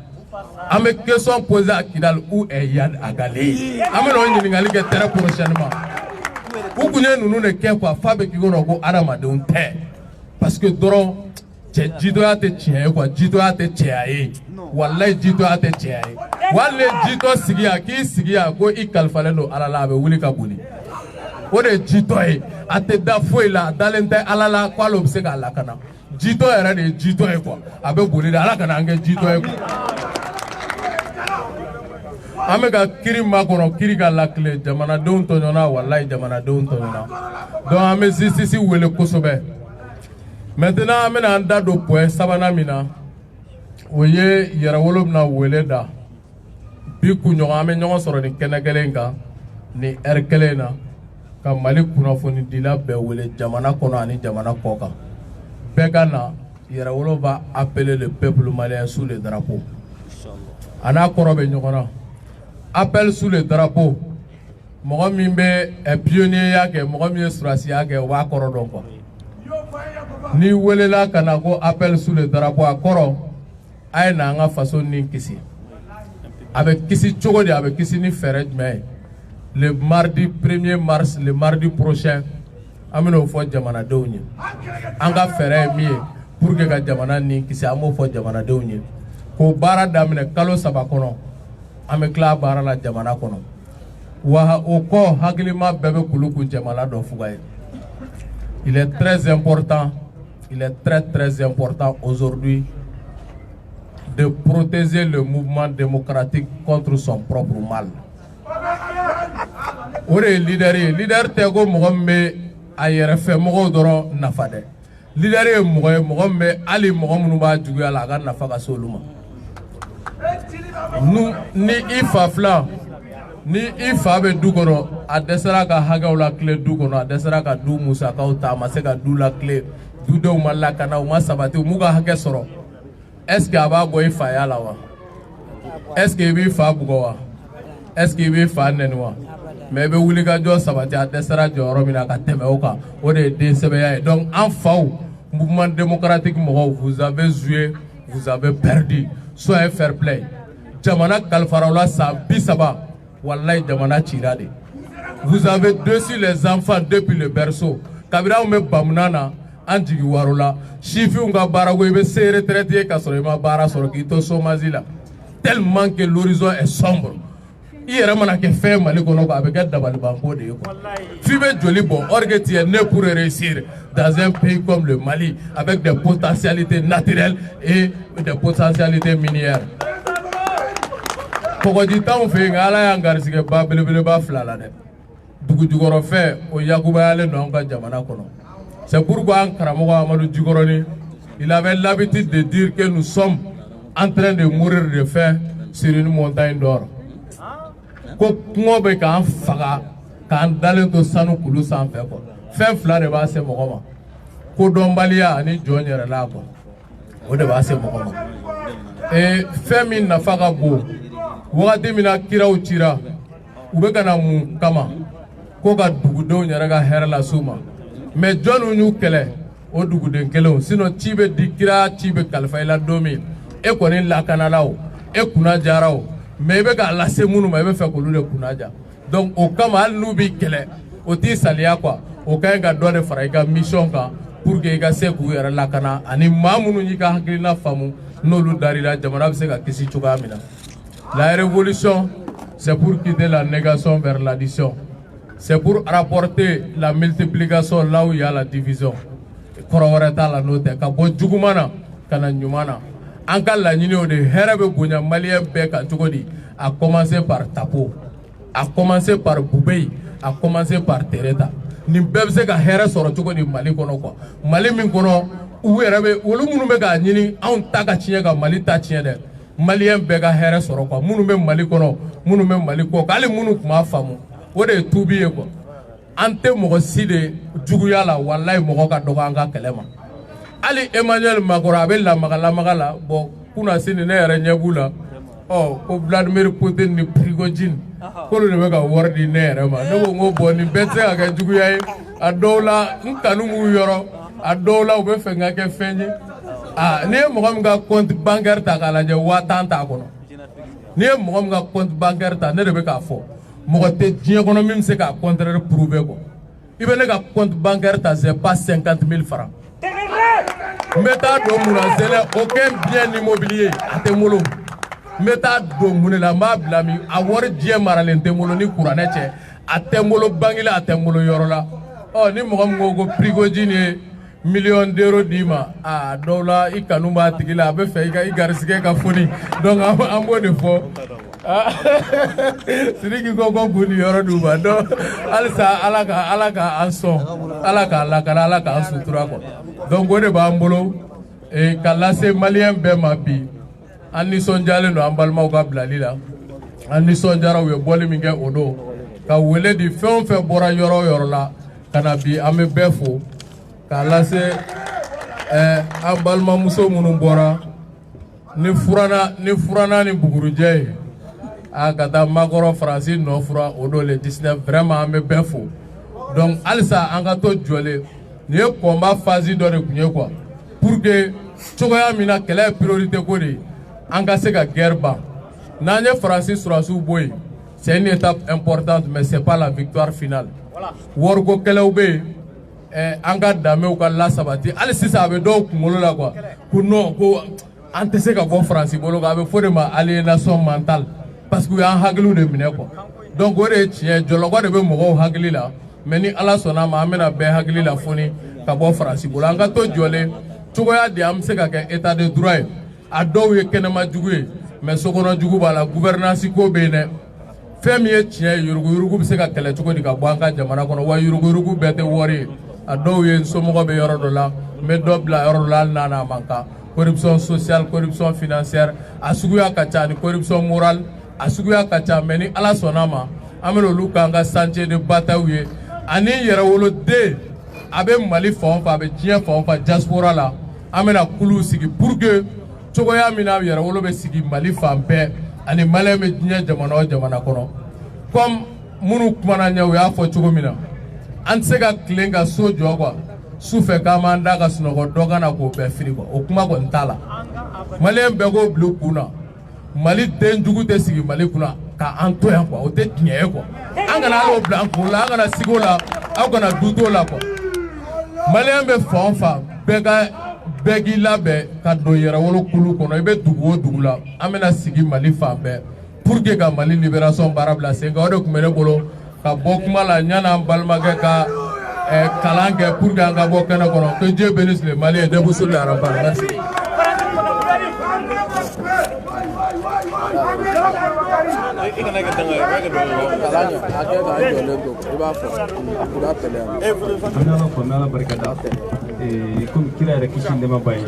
an bɛ question poser à Kidal où est Yad Agale an bɛna o ɲininkali kɛ très prochainement u kun ye ninnu de kɛ quoi f'a bɛ k'i kɔnɔ ko adamadenw tɛ parce que dɔrɔn cɛ jitoya tɛ tiɲɛ ye quoi jitoya tɛ cɛya ye wallahi jitoya tɛ cɛya ye wali jito sigi yan k'i sigi yan ko i kalifalen don Ala la a bɛ wuli ka boli o de ye jito ye a tɛ da foyi la a dalen tɛ Ala la ko Ala bɛ se k'a lakana jito yɛrɛ de ye jito ye quoi a bɛ boli de Ala kana an kɛ jito ye quoi an bɛ ka kiri makɔnɔ kiri ka lakile jamanadenw tɔɲɔna wallahi jamanadenw tɔɲɔna donc an bɛ justice wele kosɛbɛ maintenant an bɛna an da don point sabanan min na o ye yɛrɛwolo bɛna wele da bi kunɲɔgɔn an bɛ ɲɔgɔn sɔrɔ ni kɛnɛ kelen kan ni heure kelen na ka Mali kunnafonidila bɛɛ wele jamana kɔnɔ ani jamana kɔ kan bɛɛ ka na yɛrɛwolo va appeler le peuple malien sous le drapeau a n'a kɔrɔ bɛ ɲɔgɔn na appel sous le drapeau mɔgɔ min bɛ pionnier ya kɛ mɔgɔ min ye surasiya kɛ o b'a kɔrɔ dɔn quoi ni welela ka na ko appel sous le drapeau a kɔrɔ a ye na an ka faso ni kisi a bɛ kisi cogo di a bɛ kisi ni fɛɛrɛ jumɛn ye le mardi 1er mars le mardi prochain an bɛna o fɔ jamanadenw ye an ka fɛɛrɛ ye min ye pour que ka jamana ni kisi an b'o fɔ jamanadenw ye k'o baara daminɛ kalo 3 kɔnɔ an bɛ tila baara la jamana kɔnɔ wa o kɔ hakilima bɛɛ bɛ kulu kun jamana dɔ fuga ye il est très important aujourd'hui de protéger le mouvement démocratique contre son propre mal. O de ye leader ye leader tɛ ko mɔgɔ min bɛ a yɛrɛ fɛ mɔgɔw dɔrɔn nafa dɛ leader ye mɔgɔ ye mɔgɔ min bɛ hali mɔgɔ minnu b'a juguya la a ka nafa ka se olu ma ni i fa fila ni i fa bɛ du kɔnɔ a dɛsɛra ka hakɛw la tile du kɔnɔ a dɛsɛra ka du musakaw ta a ma se ka du la tile dudenw ma lakana u ma sabati u m'u ka hakɛ sɔrɔ est-ce que a b'a bɔ i faya la wa est-ce que i b'i fa bugɔ wa est-ce que i b'i fa nɛni wa mais i bɛ wuli ka jɔ sabati a dɛsɛra jɔyɔrɔ min na ka tɛmɛ o kan o de ye densɛbɛya ye donc an faw mouvement démocratique mɔgɔw vous avez joué vous avez perdu soyez fair play jamana kalifaraw la san 30 wallahi jamana cira de vous avez dessus les enfants depuis le berceau kabiri anw bɛ bamuna na an jigi waro la sifinw ka baara ko i bɛ se retraite ye ka sɔrɔ i ma baara sɔrɔ k'i to chômage la tellement que l'horizon est sombre i yɛrɛ mana kɛ fɛn Mali kɔnɔ a bɛ kɛ dabalibanko de ye quoi f'i bɛ joli bɔ or que tu es né pour réussir dans un pays comme le Mali avec des potentialités naturelles et des potentialités minières kɔgɔji t'anw fɛ yen nka Ala y'an garisɛgɛ ba belebeleba 2 la dɛ dugu jukɔrɔ fɛn o yakubayalen don anw ka jamana kɔnɔ c'est pourquoi an karamɔgɔ Amadu Jikɔrɔni il avait l'habitude de dire que nous sommes en train de mourir de faim sur une montagne d'or ko kungo bɛ k'an faga k'an dalen to sanu kulu sanfɛ quoi fɛn 2 de b'a se mɔgɔ ma kodɔnbaliya ani jɔn yɛrɛla quoi o de b'a se mɔgɔ ma fɛn min nafa ka bon wagati min na kiraw cira u bɛ ka na mun kama ko ka dugudenw yɛrɛ ka hɛrɛ las'u ma mais jɔnw y'u kɛlɛ o duguden kelenw sinon ci bɛ di kira ci bɛ kalifa i la don min e kɔni lakanala o e kunna jara o mais i bɛ k'a lase minnu ma i bɛ fɛ k'olu de kunna ja donc o kama hali n'u b'i kɛlɛ o t'i saliya quoi o ka ɲi ka dɔ de fara i ka mission kan pour que i ka se k'u yɛrɛ lakana ani maa minnu y'i ka hakilina faamu n'olu dar'i la jamana bɛ se ka kisi cogoya min na la révolution c'est pour quitter la négation vers l'addition c'est pour rapporter la multiplication là où il y a la division kɔrɔ wɛrɛ t'a la n'o tɛ ka bɔ juguman na ka na ɲuman na an ka laɲini o de hɛrɛ bɛ bonya maliyɛn bɛɛ kan cogo di a commencer par Tapo a commencé par Boubé, a commencé par Tereta. Nin bɛɛ bɛ se ka hɛrɛ sɔrɔ cogo di Mali kɔnɔ quoi. Mali min kɔnɔ u yɛrɛ bɛ olu minnu bɛ k'a ɲini anw ta ka tiɲɛ ka Mali ta tiɲɛ dɛ. Maliyɛn bɛɛ ka hɛrɛ sɔrɔ quoi. Minnu bɛ Mali kɔnɔ, minnu bɛ Mali kɔ, hali minnu tun b'a faamu. O de ye tubi ye quoi. An tɛ mɔgɔ si de juguya la, walayi mɔgɔ ka dɔgɔ an ka kɛlɛ ma. Hali Emmanuel Macron a bɛ lamaga la, bon kunasini ne yɛrɛ ɲɛ b'u la. Ko Vladimir Putin ni Prigozhin k'olu de bɛ ka wari di ne yɛrɛ ma. Ne ko n ko bon nin bɛɛ tɛ se ka kɛ juguya ye. A dɔw la n kanu m'u yɔrɔ, a dɔw la u bɛ fɛ n ka kɛ fɛn ye. N'i ye mɔgɔ min ka compte bancaire ta k'a lajɛ 5000 t'a kɔnɔ. N'i ye mɔgɔ min ka compte bancaire ta ne de bɛ k'a fɔ. Mɔgɔ tɛ diɲɛ kɔnɔ min bɛ se k'a contraire prouver quoi. I bɛ ne ka compte bancaire ta c'est pas 50 000 francs. N bɛ taa don mun na c'est aucun bien immobilier a tɛ n bolo. N bɛ taa don mun de la n b'a bila min a wari diɲɛ maralen tɛ n bolo ni kuranɛ cɛ a tɛ n bolo banque la a tɛ n bolo yɔrɔ la. Ni mɔgɔ min ko ko Prigozhin ye million d'euros d'i ma dɔw la i kanu b'a tigi la a bɛ fɛ i garisigɛ ka foni donc an b'o de fɔ. Sidiki ko k'u ni yɔrɔ d'u ma donc halisa ala ka an sɔn ala k'a lakana ala k'an sutura quoi. Donc o de b'an bolo ka lase maliyɛn bɛɛ ma bi an nisɔndiyalen don an balimaw ka bilali la an nisɔndiyara u ye bɔli min kɛ o don ka wele di fɛn o fɛn bɔra yɔrɔ o yɔrɔ la ka na bi an bɛ bɛɛ fo k'a lase an balimamuso minnu bɔra ni furanna ni bugurujɛ ye ka taa Makɔrɔ Faransi nɔfura o don le 19 vraiment an bɛ bɛɛ fo donc halisa an ka to jɔlen nin ye combat phase dɔ de tun ye quoi pour que cogoya min na kɛlɛ ye priorité ko de ye an ka se ka guerre ban n'an ye Faransi surasiw bɔ yen c'est une étape importante mais c'est pas la victoire finale wariko kɛlɛw bɛ yen an ka danbew ka lasabati hali sisan a bɛ dɔw kunkolo la quoi ko non ko an tɛ se ka bɔ Faransi bolo a bɛ fɔ de ma aliénation mentale parce que u y'an hakiliw de minɛ quoi donc o de ye tiɲɛ jɔlɔkɔ de bɛ mɔgɔw hakili la mais ni ala sɔnna ma an bɛna bɛɛ hakili la foni ka bɔ Faransi bolo an ka to jɔlen cogoya de an bɛ se ka kɛ état de droit ye a dɔw ye kɛnɛma jugu ye mais sokɔnɔ jugu b'a la gouvernance ko bɛ yen dɛ fɛn min ye tiɲɛ ye yuruguyurugu bɛ se ka kɛlɛ cogo di ka bɔ an ka jamana kɔnɔ wa yuruguyurugu bɛɛ tɛ wari ye a dɔw ye somɔgɔ bɛ yɔrɔ dɔ la n bɛ dɔ bila yɔrɔ dɔ la hali n'a n'a man kan corruption sociale corruption financière a suguya ka ca ni corruption morale a suguya ka ca mais ni ala sɔnna ma an bɛ olu k'an ka chantier de bataille ye ani yɛrɛwoloden a bɛ Mali fan o fan a bɛ diɲɛ fan o fan diaspora la an bɛna kuluw sigi pour que cogoya min na yɛrɛwolo bɛ sigi Mali fan bɛɛ ani maliyɛn bɛ diɲɛ jamana o jamana kɔnɔ comme minnu kumana ɲɛ u y'a fɔ cogo min na an tɛ se ka tilen ka so jɔ quoi sufɛ k'an b'an da ka sunɔgɔ dɔ ka na k'o bɛɛ firi quoi o kuma kɔni t'a la maliyɛn bɛɛ k'o bila u kun na Mali den jugu tɛ sigi Mali kunna k'an to yan quoi o tɛ tiɲɛ ye quoi an kana hali o bila an kun la an kana sigi o la aw kana du t'o la quoi maliyɛn bɛ fan o fan bɛɛ k'i labɛn ka don yɛrɛwolo kulu kɔnɔ i bɛ dugu o dugu la an bɛna sigi Mali fan bɛɛ pour que ka Mali libération baara bila sen kan o de tun bɛ ne bolo ka bɔ kuma la ɲan'an balimakɛ ka kalan kɛ pour que an ka bɔ kɛnɛ kɔnɔ que Dieu bénisse les Maliens debout sur les remparts merci. Ala barkada komi kira yɛrɛ kisi nɛma ba ye